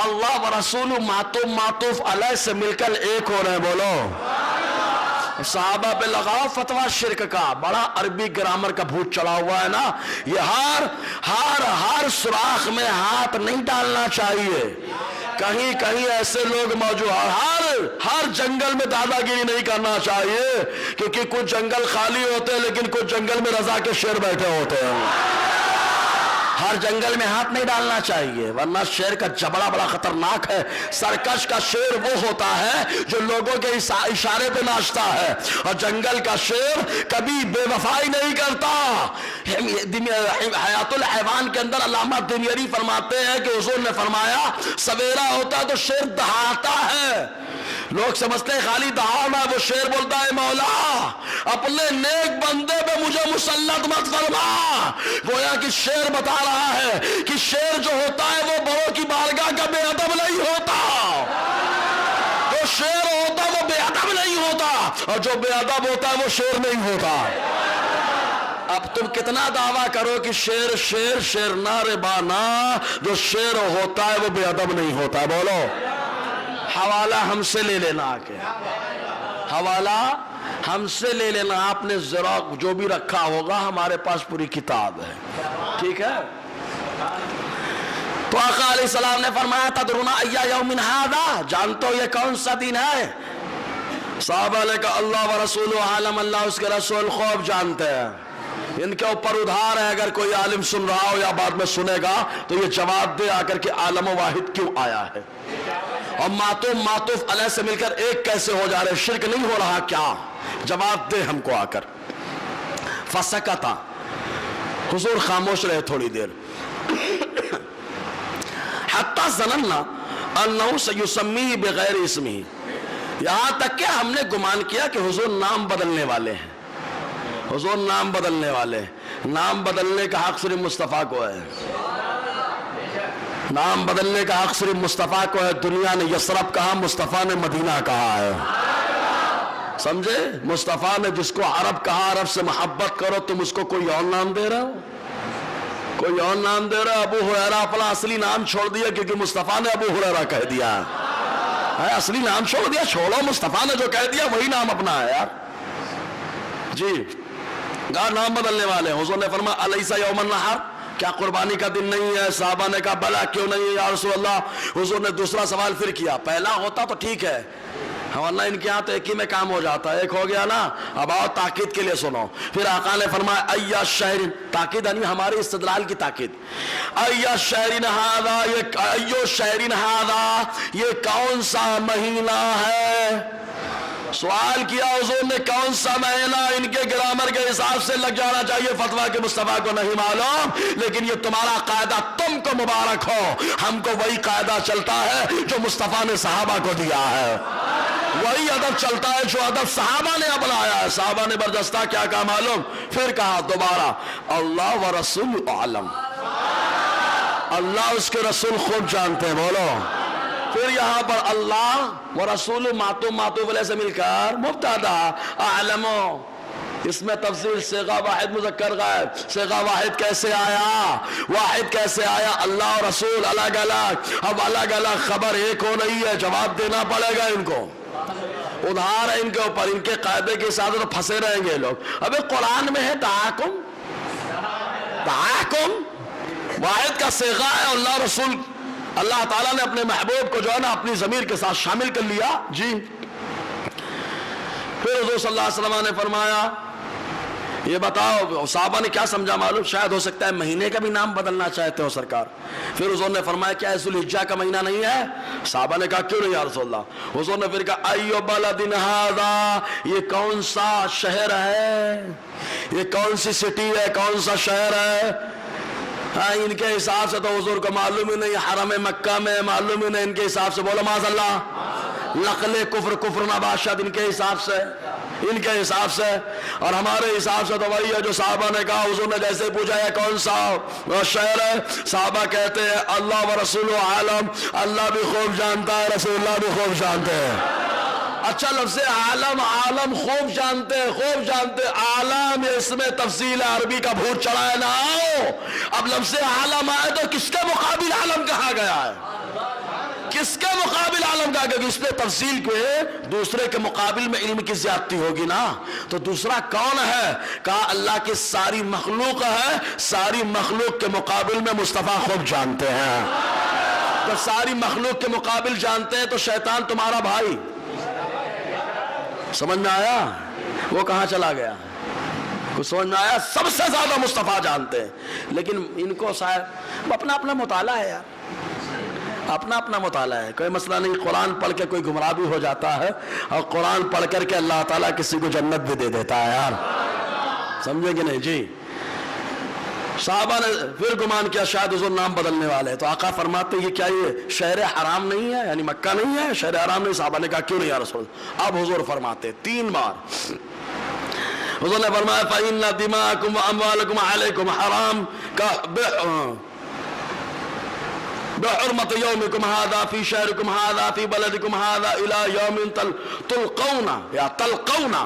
اللہ و رسول معطوف علیہ سے مل کر ایک ہو رہے ہیں. بولو صحابہ پہ لگاؤ فتویٰ شرک کا. بڑا عربی گرامر کا بھوت چڑھا ہوا ہے نا. یہ ہر سوراخ میں ہاتھ نہیں ڈالنا چاہیے. کہیں ایسے لوگ موجود ہیں، ہر جنگل میں دادا گیری نہیں کرنا چاہیے، کیونکہ کچھ جنگل خالی ہوتے ہیں لیکن کچھ جنگل میں رضا کے شیر بیٹھے ہوتے ہیں. ہر جنگل میں ہاتھ نہیں ڈالنا چاہیے، ورنہ شیر کا جبڑا بڑا خطرناک ہے۔ سرکش کا شیر وہ ہوتا ہے جو لوگوں کے اشارے پہ ناچتا ہے، اور جنگل کا شیر کبھی بے وفائی نہیں کرتا۔ حیات الحیوان کے اندر علامہ دمیری فرماتے ہیں کہ حضور نے فرمایا سویرا ہوتا تو شیر دہاتا ہے، لوگ سمجھتے ہیں خالی دہانا، وہ شیر بولتا ہے مولا اپنے نیک بندے پہ مجھے مسلط مت فرما۔ گویا کہ شیر بتا رہا ہے کہ شیر جو ہوتا ہے وہ بڑوں کی بارگاہ کا بے ادب نہیں ہوتا، جو شیر ہوتا وہ بے ادب نہیں ہوتا، اور جو بے ادب ہوتا ہے وہ شیر نہیں ہوتا۔ اب تم کتنا دعویٰ کرو کہ شیر شیر شیر نارے بانا، جو شیر ہوتا ہے وہ بے ادب نہیں ہوتا۔ بولو حوالہ ہم سے لے لینا، آکے حوالہ ہم سے لے لینا، آپ نے ذرا جو بھی رکھا ہوگا ہمارے پاس پوری کتاب ہے، ٹھیک ہے؟ تو آقا علیہ السلام نے فرمایا تدرون ای یوم ھذا، جانتے ہو یہ کون سا دن ہے؟ صحابہ نے کہا اللہ و رسول عالم، اللہ اس کے رسول خوب جانتے ہیں۔ ان کے اوپر ادھار ہے، اگر کوئی عالم سن رہا ہو یا بعد میں سنے گا تو یہ جواب دے آ کر کے عالم واحد کیوں آیا ہے، اور معطوف علیہ سے مل کر ایک کیسے ہو جا رہے، شرک نہیں ہو رہا کیا؟ جواب دے ہم کو آ کر۔ فسکتا، حضور خاموش رہے تھوڑی دیر، حتی ظننا انہ سیسمیہ بغیر اسمہ، یہاں تک کہ ہم نے گمان کیا کہ حضور نام بدلنے والے ہیں، حضور نام بدلنے والے ہیں۔ نام بدلنے کا حق صرف مصطفیٰ کو ہے، نام بدلنے کا حق صرف مصطفیٰ کو ہے۔ دنیا نے یثرب کہا، مصطفیٰ نے مدینہ کہا ہے، سمجھے؟ مصطفیٰ نے جس کو عرب کہا، عرب سے محبت کرو، تم اس کو کوئی اور نام دے رہے ہو، کوئی اور نام دے رہے ہو۔ ابو ہریرہ اپنا اصلی نام چھوڑ دیا کیونکہ مصطفیٰ نے ابو ہریرہ کہہ دیا ہے، اصلی نام چھوڑ دیا، چھوڑو، مصطفیٰ نے جو کہہ دیا وہی نام اپنا ہے یار۔ جی کہا نام بدلنے والے، حضور نے فرمایا الیس یوم النحر، کیا قربانی کا دن نہیں ہے؟ صحابہ نے کہا بلا کیوں نہیں ہے یا رسول اللہ۔ حضور نے دوسرا سوال پھر کیا، پہلا ہوتا تو ٹھیک ہے ورنہ ان کے ہاں تو ایک ہی میں کام ہو جاتا ہے، ایک ہو گیا نا، اب آؤ تاکید کے لیے سنو۔ پھر آقا نے فرمایا ایہ شہر، تاکید یعنی ہمارے استدلال کی تاکید، ایہ شہر ھذا، ایہ شہر ھذا، یہ کون سا مہینہ ہے؟ سوال کیا حضور نے کون سا مہینہ، ان کے گرامر کے حساب سے لگ جانا چاہیے فتویٰ کہ مصطفیٰ کو نہیں معلوم، لیکن یہ تمہارا قاعدہ تم کو مبارک ہو، ہم کو وہی قاعدہ چلتا ہے جو مصطفیٰ نے صحابہ کو دیا ہے، وہی ادب چلتا ہے جو ادب صحابہ نے اپنایا ہے۔ صحابہ نے بردستہ کیا کہا معلوم؟ پھر کہا دوبارہ اللہ و رسول عالم، اللہ اس کے رسول خوب جانتے ہیں، بولو۔ پھر یہاں پر اللہ و رسول معطوف علیہ سے مل کر مبتدا اعلم، اس میں تفصیل صیغہ واحد مذکر غائب، صیغہ واحد کیسے آیا، واحد کیسے آیا؟ اللہ اور رسول الگ الگ، اب الگ الگ خبر ایک ہو رہی ہے، جواب دینا پڑے گا ان کو، ادھار ہے ان کے اوپر، ان کے قاعدے کے ساتھ تو پھنسے رہیں گے لوگ۔ ابھی قرآن میں ہے تحاکم، تحاکم واحد کا صیغہ ہے، اللہ رسول، اللہ تعالیٰ نے اپنے محبوب کو جو ہے نا اپنی ضمیر کے ساتھ شامل کر لیا۔ جی پھر حضور صلی اللہ علیہ وسلم نے فرمایا یہ بتاؤ، صحابہ نے کیا سمجھا معلوم؟ شاید ہو سکتا ہے مہینے کا بھی نام بدلنا چاہتے ہو سرکار۔ پھر حضور نے فرمایا کیا ذو الحجہ کا مہینہ نہیں ہے؟ صحابہ نے کہا کیوں نہیں یا رسول اللہ؟ حضور نے پھر کہا ایو بلد ھذا، یہ کون سا شہر ہے، یہ کون سی سٹی ہے، کون سا شہر ہے؟ ان کے حساب سے تو حضور کو معلوم ہی نہیں، حرم مکہ میں معلوم ہی نہیں، ان کے حساب سے بولو معاذ اللہ، نقل کفر نباشد ان کے حساب سے، ان کے حساب سے، اور ہمارے حساب سے تو وہی ہے جو صحابہ نے کہا۔ حضور نے جیسے پوچھا ہے کون سا شہر ہے، صحابہ کہتے ہیں اللہ و رسول عالم، اللہ بھی خوب جانتا ہے، رسول اللہ بھی خوب جانتے ہیں۔ اچھا لفظ عالم، عالم خوب جانتے ہیں، خوب جانتے ہیں، عالم اس میں تفصیل عربی کا بھوت چڑھا ہے، نہ آؤ۔ اب لفظ عالم آئے تو کس کے مقابل عالم کہا گیا ہے، کس کے مقابل عالم کہا گیا؟ اس میں تفصیل کو ہے، دوسرے کے مقابل میں علم کی زیادتی ہوگی نا، تو دوسرا کون ہے؟ کہا اللہ کی ساری مخلوق ہے، ساری مخلوق کے مقابل میں مصطفیٰ خوب جانتے ہیں۔ جب ساری مخلوق کے مقابل جانتے ہیں تو شیطان تمہارا بھائی، سمجھ میں آیا؟ وہ کہاں چلا گیا؟ کچھ سمجھ میں آیا؟ سب سے زیادہ مصطفیٰ جانتے ہیں، لیکن ان کو شاید اپنا اپنا مطالعہ ہے یار، اپنا اپنا مطالعہ ہے، کوئی مسئلہ نہیں۔ قرآن پڑھ کے کوئی گمراہ بھی ہو جاتا ہے، اور قرآن پڑھ کر کے اللہ تعالیٰ کسی کو جنت بھی دے دیتا ہے یار، سمجھے کہ نہیں جی؟ صحابہ نے پھر گمان کیا شاید حضور نام بدلنے والے، تو آقا فرماتے یہ کیا یہ شہر حرام نہیں ہے، یعنی مکہ نہیں ہے، شہر حرام نہیں؟ صحابہ نے کہا کیوں نہیں یا رسول اللہ؟ اب حضور فرماتے 3 بار حضور نے فرمایا فَإِنَّ دِمَاءَكُمْ وَأَمْوَالَكُمْ عَلَيْكُمْ حَرَامٌ بحرمت یومکم هذا فی شہرکم هذا فی بلدکم هذا الى یوم تلقون یا تلقون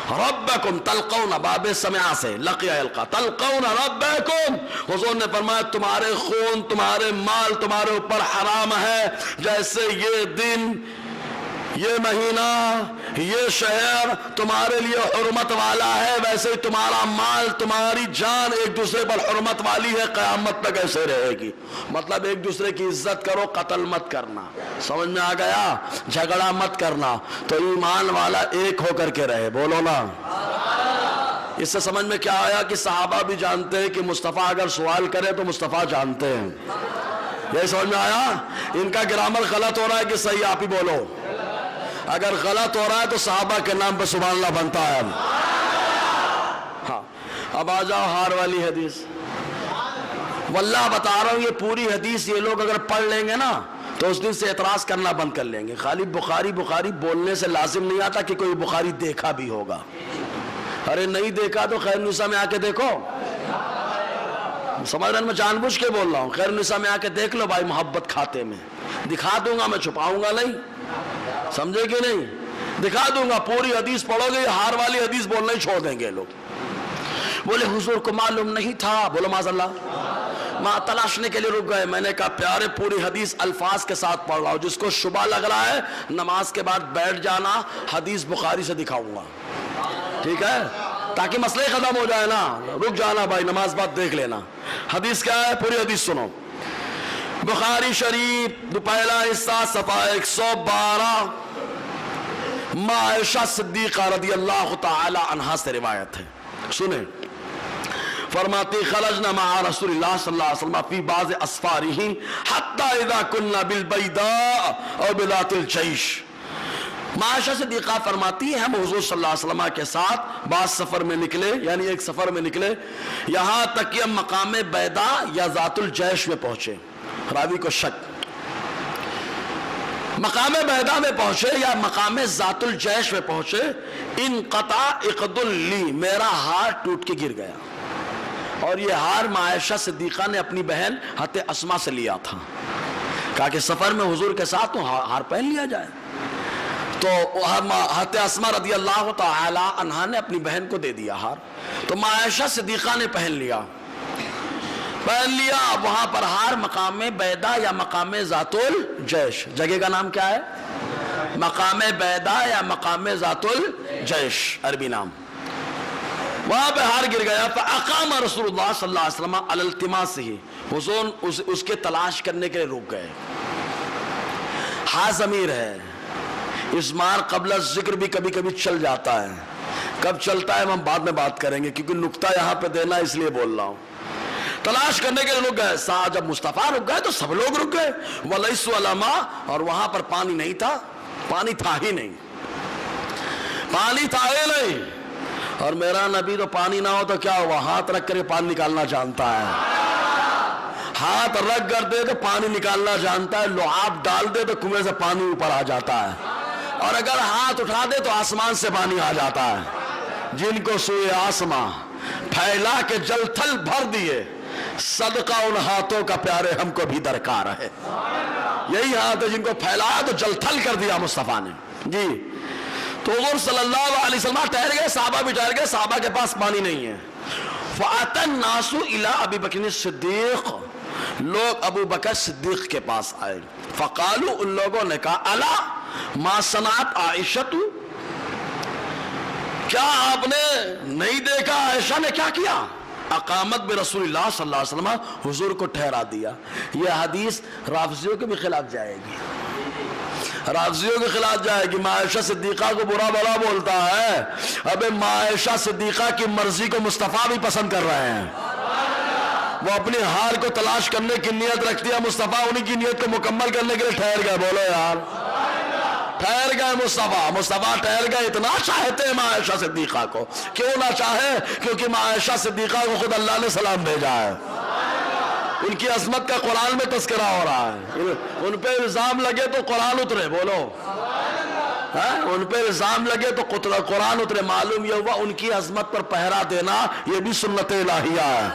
ربکم، تلقون باب سمعہ سے لقیہ یلقا، تلقون ربکم، حضور نے فرمایا تمہارے خون، تمہارے مال تمہارے اوپر حرام ہے، جیسے یہ دن، یہ مہینہ، یہ شہر تمہارے لیے حرمت والا ہے، ویسے ہی تمہارا مال، تمہاری جان ایک دوسرے پر حرمت والی ہے، قیامت تک ایسے رہے گی۔ مطلب ایک دوسرے کی عزت کرو، قتل مت کرنا، سمجھ میں آ گیا؟ جھگڑا مت کرنا، تو ایمان والا ایک ہو کر کے رہے، بولو نا۔ اس سے سمجھ میں کیا آیا کہ صحابہ بھی جانتے ہیں کہ مصطفیٰ اگر سوال کرے تو مصطفیٰ جانتے ہیں، یہی سمجھ میں آیا؟ ان کا گرامر غلط ہو رہا ہے کہ صحیح؟ آپ ہی بولو۔ اگر غلط ہو رہا ہے تو صحابہ کے نام پہ سبحان اللہ بنتا ہے۔ ہاں اب آ جاؤ ہار والی حدیث، واللہ بتا رہا ہوں یہ پوری حدیث یہ لوگ اگر پڑھ لیں گے نا تو اس دن سے اعتراض کرنا بند کر لیں گے۔ خالی بخاری بخاری بولنے سے لازم نہیں آتا کہ کوئی بخاری دیکھا بھی ہوگا، ارے نہیں دیکھا تو خیر نساء میں آ کے دیکھو، سمجھ رہے ہیں؟ میں جان بوجھ کے بول رہا ہوں، خیر نساء میں آ کے دیکھ لو بھائی، محبت کھاتے میں دکھا دوں گا، میں چھپاؤں گا نہیں، سمجھے کہ نہیں؟ دکھا دوں گا، پوری حدیث پڑھو گے، ہار والی حدیث بولنا ہی چھوڑ دیں گے لوگ۔ بولے حضور کو معلوم نہیں تھا، بولو معاذ اللہ، ماں تلاشنے کے لیے رک گئے۔ میں نے کہا پیارے پوری حدیث الفاظ کے ساتھ پڑھ رہا ہوں، جس کو شبہ لگ رہا ہے نماز کے بعد بیٹھ جانا، حدیث بخاری سے دکھاؤں گا، ٹھیک ہے؟ تاکہ مسئلے ختم ہو جائے نا، رک جانا بھائی، نماز بعد دیکھ لینا۔ حدیث کیا ہے؟ پوری حدیث سنو، بخاری شریف پہلا حصہ صفحہ 112، ماں عائشہ صدیقہ رضی اللہ تعالی عنہا سے روایت ہے، سنیں۔ فرماتی خرجنا مع رسول اللہ صلی اللہ علیہ وسلم فی بعض اسفارہ حتی اذا کننا بالبیداء او بذات الجیش۔ ماں عائشہ صدیقہ فرماتی ہیں ہم حضور صلی اللہ علیہ وسلم کے ساتھ بعض سفر میں نکلے، یعنی ایک سفر میں نکلے، یہاں تک کہ ہم مقام بیدا یا ذات الجیش میں پہنچے، راوی کو شک، مقام بیدا میں پہنچے یا مقام ذات الجیش میں پہنچے، انقطع عقد لی، میرا ہار ٹوٹ کے گر گیا، اور یہ ہار عائشہ صدیقہ نے اپنی بہن حضرت اسماء سے لیا تھا، کہا کہ سفر میں حضور کے ساتھ تو ہار پہن لیا جائے، تو حضرت اسماء رضی اللہ تعالی عنہا نے اپنی بہن کو دے دیا ہار، تو عائشہ صدیقہ نے پہن لیا، وہاں پر ہار مقام بیدا یا مقام ذات الجیش، جگہ کا نام کیا ہے؟ مقام بیدا یا مقام ذات الجیش، عربی نام، وہاں پہ ہار گر گیا، فاقام رسول اللہ صلی اللہ علیہ وسلم علی التماسہ، حضور اس کے تلاش کرنے کے لیے رک گئے۔ ہاں ضمیر ہے، اسمار قبل ذکر بھی کبھی کبھی چل جاتا ہے، کب چلتا ہے ہم بعد میں بات کریں گے، کیونکہ نقطہ یہاں پہ دینا اس لیے بول رہا ہوں۔ تلاش کرنے کے لیے رک گئے، جب مصطفیٰ رک گئے تو سب لوگ رک گئے، وَلَيْسُ عَلَمَا، اور وہاں پر پانی نہیں تھا، پانی تھا ہی نہیں، پانی تھا ہی نہیں، اور میرا نبی تو پانی نہ ہو تو کیا ہوا، ہاتھ رکھ کر پانی نکالنا جانتا ہے، ہاتھ رکھ کر دے تو پانی نکالنا جانتا ہے، لعاب ڈال دے تو کنویں سے پانی اوپر آ جاتا ہے، اور اگر ہاتھ اٹھا دے تو آسمان سے پانی آ جاتا ہے۔ جن کو سوئے آسماں پھیلا کے جل تھل بھر دیے، صدقہ ان ہاتھوں کا پیارے ہم کو بھی درکار ہے۔ یہی ہاتھ ہے جن کو پھیلایا تو جل تھل کر دیا مصطفیٰ نے جی۔ تو حضور صلی اللہ علیہ وسلم ٹھہر گئے، صحابہ بھی ٹھہر گئے، صحابہ کے پاس پانی نہیں ہے۔ فَأَتَى النَّاسُ إِلَىٰ أَبِي بَكْرٍ الصِّدِّيقِ، لوگ ابو بکر صدیق کے پاس آئے، فقالوا، ان لوگوں نے کہا، الا ما صنعت عائشہ، کیا آپ نے نہیں دیکھا عائشہ نے کیا کیا؟ اقامت برسول اللہ صلی اللہ علیہ وسلم، حضور کو ٹھہرا دیا۔ یہ حدیث رافضیوں کے بھی خلاف جائے گی، رافضیوں کے خلاف جائے گی، ماں عائشہ صدیقہ کو برا بلا بولتا ہے. ابے ماں عائشہ صدیقہ کی مرضی کو مصطفیٰ بھی پسند کر رہے ہیں. وہ اپنی ہار کو تلاش کرنے کی نیت رکھتی ہے، مصطفیٰ انہی کی نیت کو مکمل کرنے کے لیے ٹھہر گئے. بولو یار، ٹھہر گئے مصطفیٰ ٹھہر گئے. اتنا چاہتے ہیں ماں عائشہ صدیقہ کو. کیوں نہ چاہے؟ کیونکہ ماں عائشہ صدیقہ کو خود اللہ نے سلام بھیجا ہے. ان کی عظمت کا قرآن میں تذکرہ ہو رہا ہے. ان پہ الزام لگے تو قرآن اترے. بولو، ان پہ الزام لگے تو قرآن اترے. معلوم یہ ہوا ان کی عظمت پر پہرا دینا یہ بھی سنت الہیہ ہے،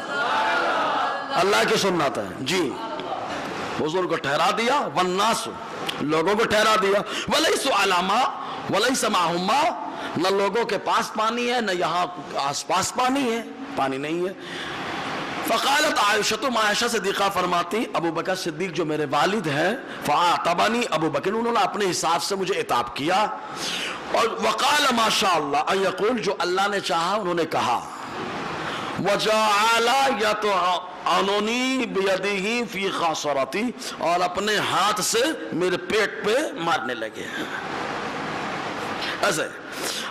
اللہ کی سنت ہے. جی، حضور کو ٹھہرا دیا، والناس، لوگوں کو ٹھہرا دیا. ولیس علاما ولیس معہما، نہ لوگوں کے پاس پانی ہے نہ یہاں آس پاس پانی ہے، پانی نہیں ہے. فقالت عائشہ، عائشہ صدیقہ فرماتی ابو بکر صدیق جو میرے والد ہیں، فاعتبنی ابو بکر، انہوں نے اپنے حساب سے مجھے عتاب کیا. اور وقال ما شاء اللہ ان یقول، جو اللہ نے چاہا انہوں نے کہا. وجعل یطعننی بیدہ فی خاصرتی، اور اپنے ہاتھ سے میرے پیٹ پہ مارنے لگے ایسے.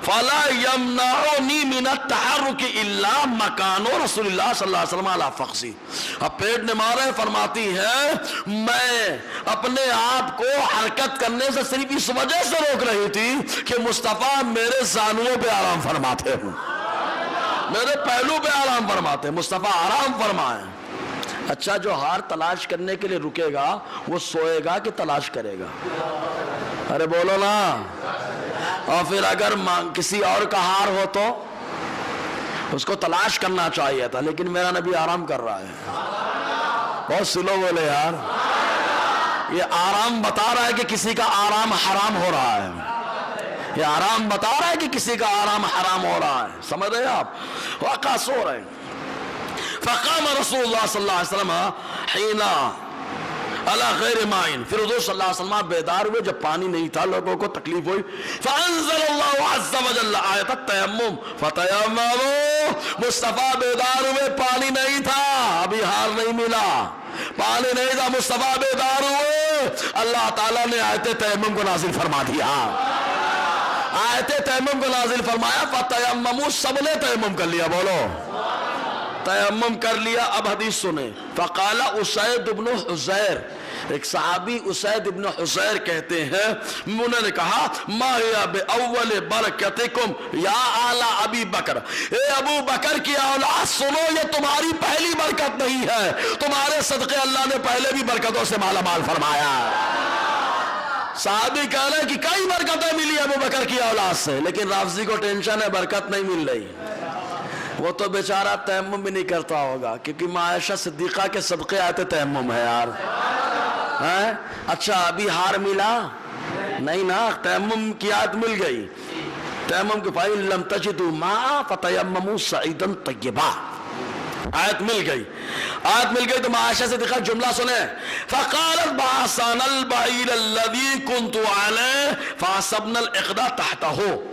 فلا یمنعنی من التحرک الا مکان رسول اللہ صلی اللہ علیہ وسلم علی فخذی. اب پیٹ نے مارے، فرماتی ہے میں اپنے آپ کو حرکت کرنے سے صرف اس وجہ سے روک رہی تھی کہ مصطفیٰ میرے زانوؤں پہ آرام فرماتے ہیں، میرے پہلو پہ آرام فرماتے ہیں. مصطفیٰ آرام فرمائیں. اچھا، جو ہار تلاش کرنے کے لیے رکے گا وہ سوئے گا کہ تلاش کرے گا؟ ارے بولو نا. اور پھر اگر کسی اور کا ہار ہو تو اس کو تلاش کرنا چاہیے تھا، لیکن میرا نبی آرام کر رہا ہے. بہت سلو بولے یار. یہ آرام بتا رہا ہے کہ کسی کا آرام حرام ہو رہا ہے. یہ آرام بتا رہا ہے کہ کسی کا آرام حرام ہو رہا ہے. سمجھ رہے آپ؟ واقعہ سو رہے ہیں. فقام رسول اللہ صلی اللہ علیہ وسلم حین علی غیر مائن، پھر حضور صلی اللہ علیہ وسلم بیدار ہوئے جب پانی نہیں تھا، لوگوں کو تکلیف ہوئی. فانزل اللہ عز وجل آیت التیمم فتیمموا. مصطفیٰ بیدار ہوئے، پانی نہیں تھا، ابھی ہار نہیں ملا، پانی نہیں تھا، مصطفیٰ بیدار ہوئے، اللہ تعالیٰ نے آیت تیمم کو نازل فرما دیا. آیت تیمم کو نازل فرمایا. فتیمموا، سب نے تیمم کر لیا. بولو، تیمم کر لیا. اب حدیث سنیں. فقال اسید بن حضیر، ایک صحابی اسید ابن حضیر کہتے ہیں، انہوں نے کہا ما ہی باول برکتکم یا آل ابی بکر، اے ابو بکر کی اولاد سنو، یہ تمہاری پہلی برکت نہیں ہے، تمہارے صدقے اللہ نے پہلے بھی برکتوں سے مالا مال فرمایا. صحابی کہہ رہے ہیں کہ کئی برکتیں ملی ابو بکر کی اولاد سے، لیکن رافضی کو ٹینشن ہے برکت نہیں مل رہی. وہ تو بیچارہ تیمم بھی نہیں کرتا ہوگا، کیونکہ ماں عائشہ صدیقہ کے صدقے آتے تیمم ہے یار. اچھا، ابھی ہار ملا نہیں نا، تیمم کی آیت مل گئی. تیمم کی فَإِن لَمْ تَجِدُوا مَاءً فَتَيَمَّمُوا صَعِيدًا طَيِّبًا، آیت مل گئی. آیت مل گئی تو ماں عائشہ صدیقہ جملہ سنیں. فَقَالَتْ بَعَثَنَا الْبَعِيرَ الَّذِي كُنْتُ عَلَيْهِ فَأَصَبْنَا الْإِقْدَاءَ تَحْتَهُ.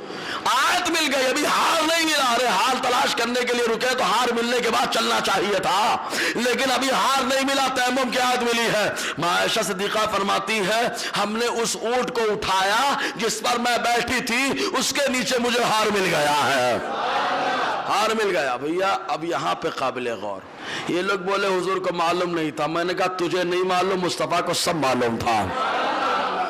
آیت مل گئی، ابھی ہار نہیں ملا. ارے ہار تلاش کرنے کے لیے رکے تو ہار ملنے کے بعد چلنا چاہیے تھا، لیکن ابھی ہار نہیں ملا، تیمم کی آیت ملی ہے. ماں عائشہ صدیقہ فرماتی ہے ہم نے اس اونٹ کو اٹھایا جس پر میں بیٹھی تھی، اس کے نیچے مجھے ہار مل گیا ہے. ہار مل گیا. بھیا اب یہاں پہ قابل غور، یہ لوگ بولے حضور کو معلوم نہیں تھا. میں نے کہا تجھے نہیں معلوم، مصطفیٰ کو سب معلوم تھا.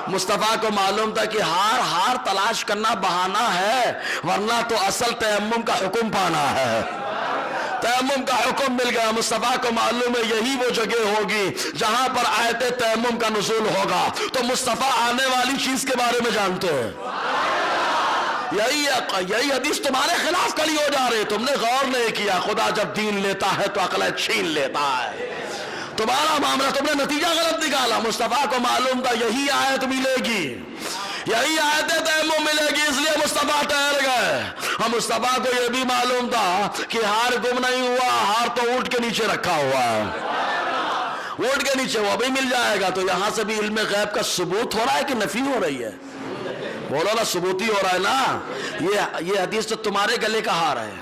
مصطفیٰ کو معلوم تھا کہ ہار تلاش کرنا بہانہ ہے، ورنہ تو اصل تیمم کا حکم پانا ہے. تیمم کا حکم مل گیا. مصطفیٰ کو معلوم ہے یہی وہ جگہ ہوگی جہاں پر آیت تیمم کا نزول ہوگا، تو مصطفیٰ آنے والی چیز کے بارے میں جانتے ہیں. یہی حدیث تمہارے خلاف کھڑی ہو جا رہی، تم نے غور نہیں کیا. خدا جب دین لیتا ہے تو عقل چھین لیتا ہے. تمہارا معاملہ، تم نے نتیجہ غلط نکالا. مصطفیٰ کو معلوم تھا یہی آیت ملے گی، یہی آیت تیمم ملے گی، اس لیے مصطفیٰ ٹھہر گئے. اور مصطفیٰ کو یہ بھی معلوم تھا کہ ہار گم نہیں ہوا، ہار تو اونٹ کے نیچے رکھا ہوا ہے، اونٹ کے نیچے وہ بھی مل جائے گا. تو یہاں سے بھی علم غیب کا ثبوت ہو رہا ہے کہ نفی ہو رہی ہے؟ بولو نا، ثبوت ہی ہو رہا ہے نا. یہ حدیث تو تمہارے گلے کا ہار ہے،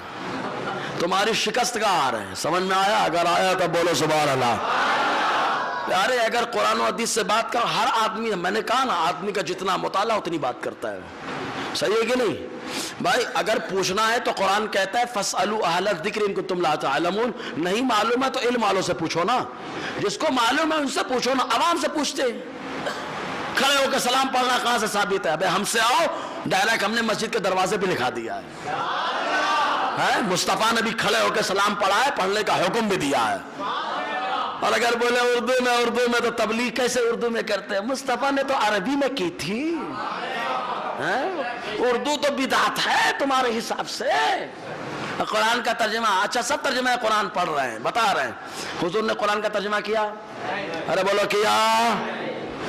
تمہاری شکست کا ہار ہے. سمجھ میں آیا؟ اگر آیا تو بولو سبحان اللہ. ارے اگر قرآن و حدیث سے بات کرو، ہر آدمی، میں نے کہا نا آدمی کا جتنا مطالعہ اتنی بات کرتا ہے، صحیح ہے کہ نہیں بھائی؟ اگر پوچھنا ہے تو قرآن کہتا ہے فَاسْأَلُوا أَهْلَ الذِّكْرِ إِن كُنتُمْ لَا تَعْلَمُونَ، نہیں معلوم ہے تو علم والوں سے پوچھو نا، جس کو معلوم ہے ان سے پوچھو نا، عوام سے پوچھتے کھڑے ہو کے سلام پڑھنا کہاں سے ثابت ہے؟ ابے ہم سے آؤ، ڈائریکٹ ہم نے مسجد کے دروازے پہ لکھا دیا ہے، مصطفیٰ نے بھی کھڑے ہو کے سلام پڑھا ہے، پڑھنے کا حکم بھی دیا ہے۔ اور اگر بولے اردو میں تو تبلیغ کیسے اردو میں کرتے ہیں؟ مصطفیٰ نے تو عربی میں کی تھی، اردو تو بدعت ہے تمہارے حساب سے۔ قرآن کا ترجمہ، اچھا سب ترجمہ قرآن پڑھ رہے ہیں، بتا رہے ہیں، حضور نے قرآن کا ترجمہ کیا؟ ارے بولو کیا؟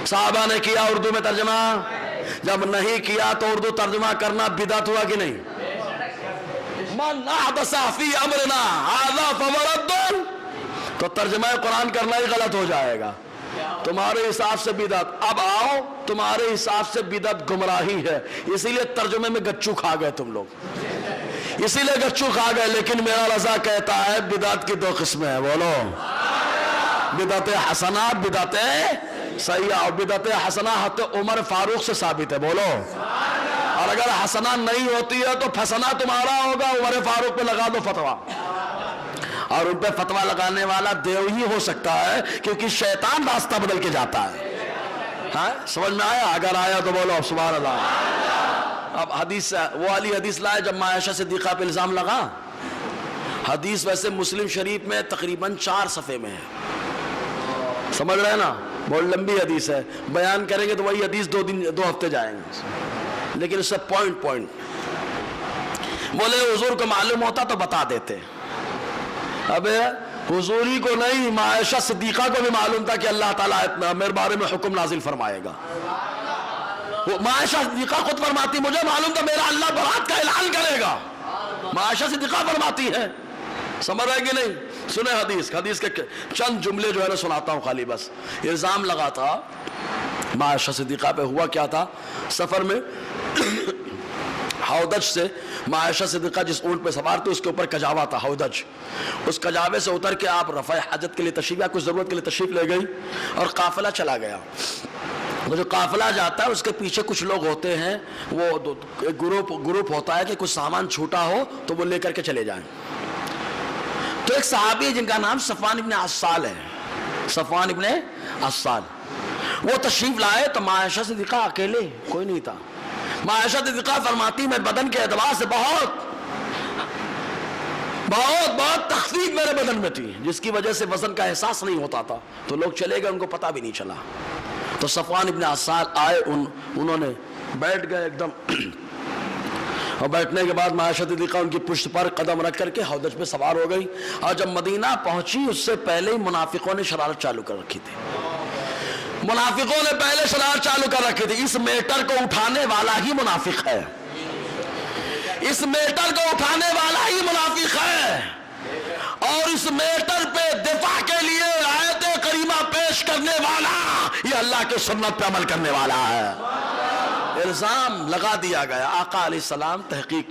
صحابہ نے کیا اردو میں ترجمہ؟ جب نہیں کیا تو اردو ترجمہ کرنا بدعت ہوا کہ نہیں؟ من احدث فی امرنا ھذا فہو رد، تو ترجمہ قرآن کرنا ہی غلط ہو جائے گا تمہارے حساب سے بدعت۔ اب آؤ، تمہارے حساب سے بدعت گمراہی ہے، اسی لیے ترجمے میں گچو کھا گئے تم لوگ، اسی لیے گچو کھا گئے۔ لیکن میرا رضا کہتا ہے بدعت کی دو قسمیں ہیں، بولو، بدعت حسنہ، بدعت سیئہ۔ اور بدعت حسنہ حضرت عمر فاروق سے ثابت ہے، بولو، اور اگر حسنہ نہیں ہوتی ہے تو پھسنا تمہارا ہوگا، عمر فاروق پہ لگا دو فتویٰ، اور ان پہ فتویٰ لگانے والا دیو ہی ہو سکتا ہے، کیونکہ شیطان راستہ بدل کے جاتا ہے۔ ہاں سمجھ میں آیا؟ اگر آیا تو بولو سبحان اللہ۔ اب حدیث، وہ والی حدیث لائے جب عائشہ صدیقہ پہ الزام لگا، حدیث ویسے مسلم شریف میں تقریباً 4 صفحے میں ہے، سمجھ رہے ہیں نا، بہت لمبی حدیث ہے، بیان کریں گے تو وہی حدیث 2 ہفتے جائیں گے، لیکن اس سے پوائنٹ بولے حضور کو معلوم ہوتا تو بتا دیتے۔ اب حضوری کو نہیں، عائشہ صدیقہ کو بھی معلوم تھا کہ اللہ تعالیٰ اتنا میرے بارے میں حکم نازل فرمائے گا۔ عائشہ صدیقہ خود فرماتی مجھے معلوم تھا میرا اللہ برات کا اعلان کرے گا، عائشہ صدیقہ فرماتی ہے، سمجھ رہے کہ نہیں؟ سنیں حدیث کے چند جملے جو ہے نا سناتا ہوں خالی بس۔ الزام لگا تھا عائشہ صدیقہ پہ، ہوا کیا تھا، سفر میں ہودج سے عائشہ صدیقہ جس اونٹ پہ سوار تھی اس کے اوپر کجاوا تھا، ہودج، اس کجاوے سے اتر کے آپ رفع حاجت کے لیے تشریف یا کچھ ضرورت کے لیے تشریف لے گئی، اور قافلہ چلا گیا۔ وہ جو قافلہ جاتا ہے اس کے پیچھے کچھ لوگ ہوتے ہیں، وہ گروپ ہوتا ہے کہ کچھ سامان چھوٹا ہو تو وہ لے کر کے چلے جائیں۔ تو ایک صحابی ہے جن کا نام صفوان ابن عسال ہے، صفوان ابن عسال، وہ تشریف لائے تو عائشہ صدیقہ اکیلے، کوئی نہیں تھا۔ عائشہ صدیقہ فرماتی میں بدن کے اعتبار سے بہت تخفیف میرے بدن میں تھی، جس کی وجہ سے وزن کا احساس نہیں ہوتا تھا، تو لوگ چلے گئے ان کو پتہ بھی نہیں چلا۔ تو صفوان ابن عسال آئے، انہوں نے بیٹھ گئے ایک دم، اور بیٹھنے کے بعد عائشہ صدیقہ ان کی پشت پر قدم رکھ کر کے ہودج پہ سوار ہو گئی، اور جب مدینہ پہنچی اس سے پہلے ہی منافقوں نے شرارت چالو کر رکھی تھی، منافقوں نے پہلے شرارت چالو کر رکھی تھی۔ اس میٹر کو اٹھانے والا ہی منافق ہے، اس میٹر کو اٹھانے والا ہی منافق ہے، اور اس میٹر پہ دفاع کے لیے آیت کریمہ پیش کرنے والا یہ اللہ کے سنت پہ عمل کرنے والا ہے۔ الزام لگا دیا گیا۔ آقا علیہ السلام تحقیق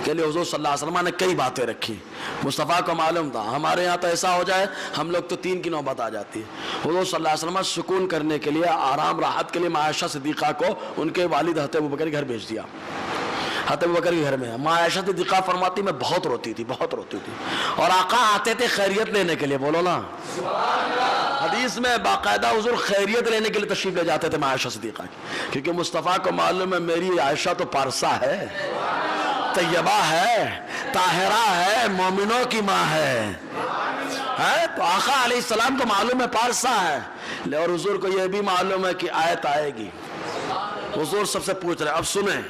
کے لیے حضور صلی اللہ علیہ وسلم نے کئی باتیں رکھی، مصطفیٰ کو معلوم تھا ہمارے یہاں تو ایسا ہو جائے ہم لوگ تو 3 کی نوبت آ جاتی ہے۔ حضور صلی اللہ علیہ وسلم سکون کرنے کے لیے، آرام راحت کے لیے عائشہ صدیقہ کو ان کے والد حضرت ابوبکر کے گھر بھیج دیا، حضرت ابوبکر کے گھر میں۔ عائشہ صدیقہ فرماتی میں بہت روتی تھی، اور آقا آتے تھے خیریت لینے کے لیے، بولو نا، حدیث میں باقاعدہ حضور خیریت لینے کے لیے تشریف لے جاتے تھے عائشہ صدیقہ کی، کیونکہ مصطفیٰ کو معلوم ہے میری عائشہ تو پارسا ہے، طیبہ ہے، طاہرہ ہے، مومنوں کی ماں ہے، تو آقا علیہ السلام کو معلوم ہے پارسا ہے، اور حضور کو یہ بھی معلوم ہے کہ آیت آئے گی۔ حضور سب سے پوچھ رہے، اب سنیں،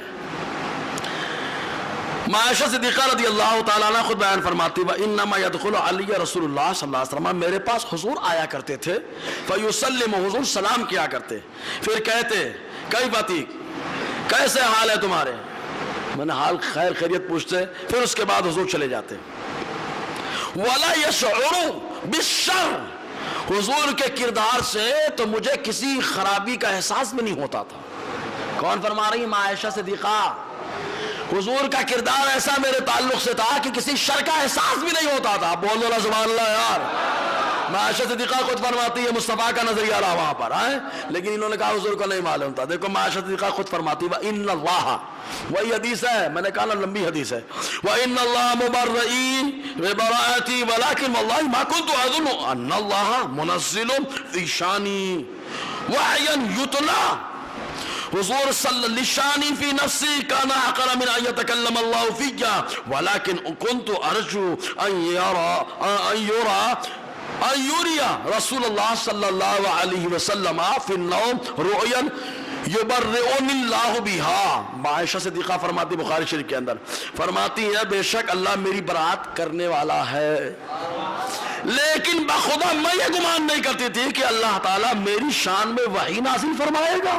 عائشہ صدیقہ رضی اللہ تعالیٰ عنہ خود بیان فرماتی وَإِنَّمَا يَدْخُلُ عَلِيَّ رسول اللہ صلی اللہ علیہ وسلم، میرے پاس حضور آیا کرتے تھے، فَيُسَلِّمُ، حضور سلام کیا کرتے، پھر کہتے کیف تیک، کیسے حال ہے تمہارے، میں نے حال خیر خیریت پوچھتے، پھر اس کے بعد حضور چلے جاتے۔ وَلَا يَشْعُرُ بِالشَّرِّ، حضور کے کردار سے تو مجھے کسی خرابی کا احساس بھی نہیں ہوتا تھا۔ کون فرما رہی عائشہ صدیقہ؟ حضور کا کردار ایسا میرے تعلق سے تھا کہ کسی شر کا احساس بھی نہیں ہوتا تھا۔ بول دو نا سبحان اللہ یار۔ عائشہ صدیقہ خود فرماتی ہے مصطفیٰ کا نظریہ رہا وہاں پر آئے، لیکن انہوں نے کہا حضور کو نہیں معلوم تھا. دیکھو عائشہ صدیقہ خود فرماتی وَإِنَّ اللَّهَ، وہی حدیث ہے، میں نے کہا نا لمبی حدیث ہے، وَإِنَّ اللَّهَ مُبَرَّئِينَ بِبَرَاءَتِي وَلَكِنْ وَاللَّهِ مَا كُنْتُ أَظُنُّ أَنَّ اللَّهَ مُنَزِّلٌ فِي شَانِي وَحْيًا يُتْلَى حضور صلی لشانی فی نفسی کان احقر من ان یتکلم اللہ فیہ ولکن کنت ارجو ان یوری رسول اللہ صلی اللہ علیہ وسلم فی النوم رؤیا یبرئنی اللہ بها. عائشہ صدیقہ فرماتی بخاری شریف کے اندر فرماتی ہے بے شک اللہ میری برات کرنے والا ہے، لیکن بخدا میں یہ گمان نہیں کرتی تھی کہ اللہ تعالیٰ میری شان میں وحی نازل فرمائے گا.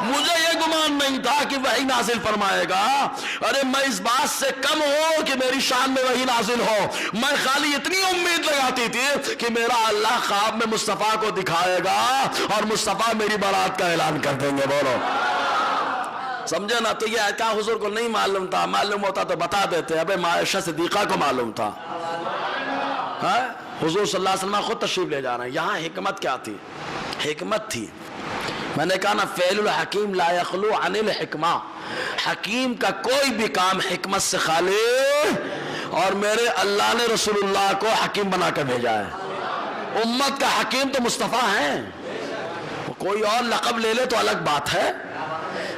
مجھے یہ گمان نہیں تھا کہ وحی نازل فرمائے گا. ارے میں اس بات سے کم ہوں کہ میری شان میں وحی نازل ہو، میں خالی اتنی امید لگاتی تھی کہ میرا اللہ خواب میں مصطفیٰ کو دکھائے گا اور مصطفیٰ میری برات کا اعلان کر دیں گے. بولو سمجھے نا؟ تو یہ کیا حضور کو نہیں معلوم تھا؟ معلوم ہوتا تو بتا دیتے. ابے عائشہ صدیقہ کو معلوم تھا. حضور صلی اللہ علیہ وسلم خود تشریف لے جا رہے ہیں. یہاں حکمت کیا تھی؟ حکمت تھی، میں نے کہا نا فعل الحکیم لا یخلو عن الحکمہ، حکیم کا کوئی بھی کام حکمت سے خالی، اور میرے اللہ نے رسول اللہ کو حکیم بنا کر بھیجا ہے. امت کا حکیم تو مصطفیٰ ہیں، کوئی اور لقب لے لے تو الگ بات ہے،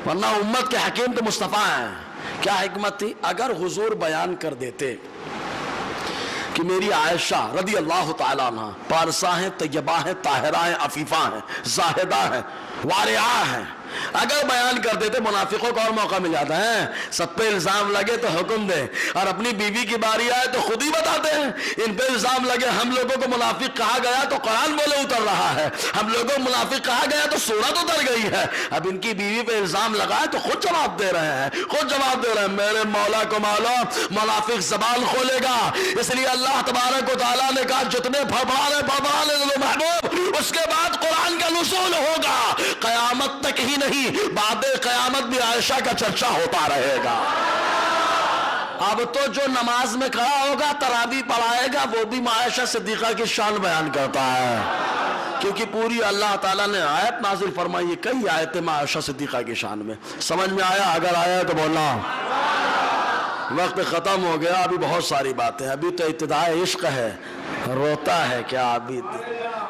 ورنہ امت کے حکیم تو مصطفیٰ ہیں. کیا حکمت تھی؟ اگر حضور بیان کر دیتے کہ میری عائشہ رضی اللہ تعالیٰ عنہ پارسہ ہیں، طیبہ ہیں، طاہرہ ہیں، عفیفہ ہیں، زاہدہ ہیں، وارعہ ہیں، اگر بیان کر دیتے منافقوں کو اور موقع مل جاتا ہے. سب پہ الزام لگے تو حکم دے، اور اپنی بیوی کی باری آئے تو خود ہی بتاتے ہیں. ان پہ الزام لگے ہم لوگوں کو منافق کہا گیا تو قرآن بولے اتر رہا ہے، ہم لوگوں کو منافق کہا گیا تو سورت اتر گئی ہے. اب ان کی بیوی پہ الزام لگائے تو خود جواب دے رہے ہیں، خود جواب دے رہے ہیں. میرے مولا کو معلوم منافق زبان کھولے گا، اس لیے اللہ تبارک و تعالیٰ نے کہا جتنے پھڑپڑا لے محبوب، اس کے بعد قرآن کا نزول ہوگا. قیامت تک ہی نہیں، بعد قیامت بھی عائشہ کا چرچا ہوتا رہے گا. اب تو جو نماز میں کھڑا ہوگا تراویح پڑھائے گا وہ بھی عائشہ صدیقہ کی شان بیان کرتا ہے، کیونکہ پوری اللہ تعالیٰ نے آیت نازل فرمائی ہے، کئی آیتیں عائشہ صدیقہ کی شان میں. سمجھ میں آیا؟ اگر آیا تو بولنا. وقت ختم ہو گیا، ابھی بہت ساری باتیں، ابھی تو ابتداء عشق ہے. روتا ہے کیا؟ ابھی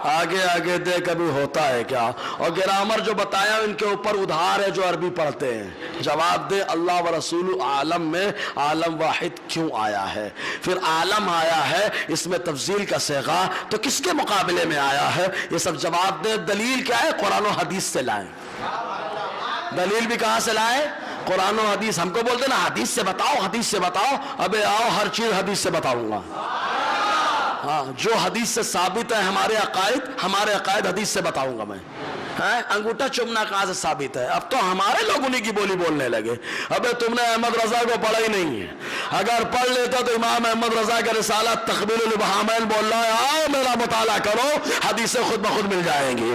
آگے آگے دیکھ ابھی ہوتا ہے کیا. اور گرامر جو بتایا ان کے اوپر ادھار ہے جو عربی پڑھتے ہیں. جواب دے اللہ و رسول عالم میں عالم واحد کیوں آیا ہے؟ پھر عالم آیا ہے اس میں تفضیل کا صیغہ، تو کس کے مقابلے میں آیا ہے؟ یہ سب جواب دے. دلیل کیا ہے؟ قرآن و حدیث سے لائیں. دلیل بھی کہاں سے لائیں؟ قرآن و حدیث. ہم کو بولتے نا حدیث سے بتاؤ، حدیث سے بتاؤ. ابے آؤ ہر چیز حدیث سے بتاؤں گا. ہاں جو حدیث سے ثابت ہے ہمارے عقائد حدیث سے بتاؤں گا میں. انگوٹھا چومنا کہاں سے ثابت ہے؟ اب تو ہمارے لوگ انہیں کی بولی بولنے لگے. ابے تم نے احمد رضا کو پڑھا ہی نہیں ہے. اگر پڑھ لیتا تو امام احمد رضا کا رسالہ تقبیل البہامین بول رہا ہے آؤ میرا مطالعہ کرو، حدیثیں خود بخود مل جائیں گی.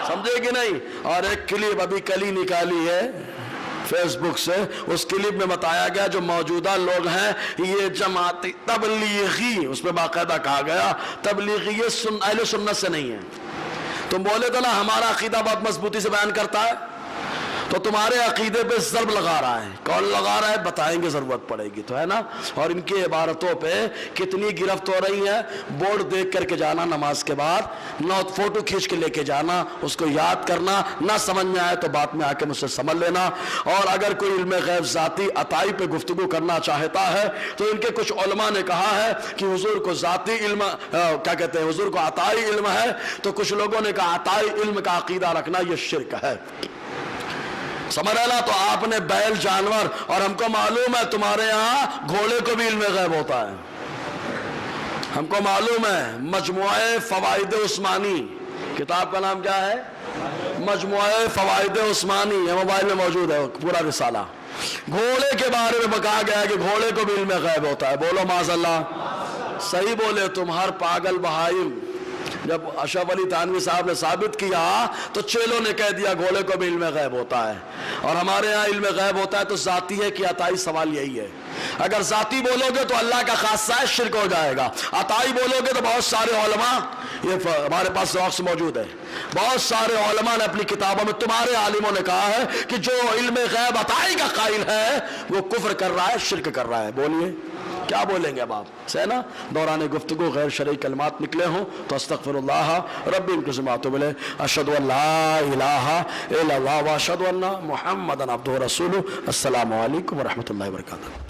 سمجھے کہ نہیں؟ اور ایک کلپ ابھی کل ہی نکالی ہے فیس بک سے، اس کلپ میں بتایا گیا جو موجودہ لوگ ہیں یہ جماعت تبلیغی، اس میں باقاعدہ کہا گیا تبلیغی یہ اہل سنت سے نہیں ہے. تم بولے تو نا ہمارا عقیدہ بہت مضبوطی سے بیان کرتا ہے، تو تمہارے عقیدے پہ ضرب لگا رہا ہے. کون لگا رہا ہے؟ بتائیں گے ضرورت پڑے گی تو، ہے نا. اور ان کی عبارتوں پہ کتنی گرفت ہو رہی ہے. بورڈ دیکھ کر کے جانا نماز کے بعد، نوٹ فوٹو کھینچ کے لے کے جانا، اس کو یاد کرنا، نہ سمجھ میں آئے تو بعد میں آ کے مجھ سے سمجھ لینا. اور اگر کوئی علم غیب ذاتی عطائی پہ گفتگو کرنا چاہتا ہے تو ان کے کچھ علماء نے کہا ہے کہ حضور کو ذاتی علم کیا کہتے ہیں، حضور کو عطائی علم ہے، تو کچھ لوگوں نے کہا عطائی علم کا عقیدہ رکھنا یہ شرک ہے. سمجھ رہا؟ تو آپ نے بیل جانور، اور ہم کو معلوم ہے تمہارے یہاں گھوڑے کو بھی علم غیب ہوتا ہے. ہم کو معلوم ہے. مجموعہ فوائد عثمانی، کتاب کا نام کیا ہے؟ مجموعہ فوائد عثمانی، یہ موبائل میں موجود ہے پورا رسالہ. گھوڑے کے بارے میں بکا گیا کہ گھوڑے کو بھی علم غیب ہوتا ہے. بولو معاذ اللہ. صحیح بولے تم. ہر پاگل بہائم جب اشرف علی تھانوی صاحب نے ثابت کیا تو چیلوں نے کہہ دیا گھوڑے کو بھی علم غیب ہوتا ہے. اور ہمارے ہاں علم غیب ہوتا ہے تو ذاتی ہے کہ عطائی، سوال یہی ہے. اگر ذاتی بولو گے تو اللہ کا خاصہ ہے، شرک ہو جائے گا. عطائی بولو گے تو بہت سارے علماء، یہ ہمارے پاس وقت موجود ہے، بہت سارے علماء نے اپنی کتابوں میں، تمہارے عالموں نے کہا ہے کہ جو علم غیب عطائی کا قائل ہے وہ کفر کر رہا ہے، شرک کر رہا ہے. بولیے کیا بولیں گے اب آپ سے نا؟ دوران گفتگو غیر شرعی کلمات نکلے ہوں تو استغفر اللہ ربی ان سے باتوں ملے. اشہد ان لا الہ الا اللہ واشہد ان محمدا عبدہ ورسولہ. السلام علیکم ورحمۃ اللہ وبرکاتہ.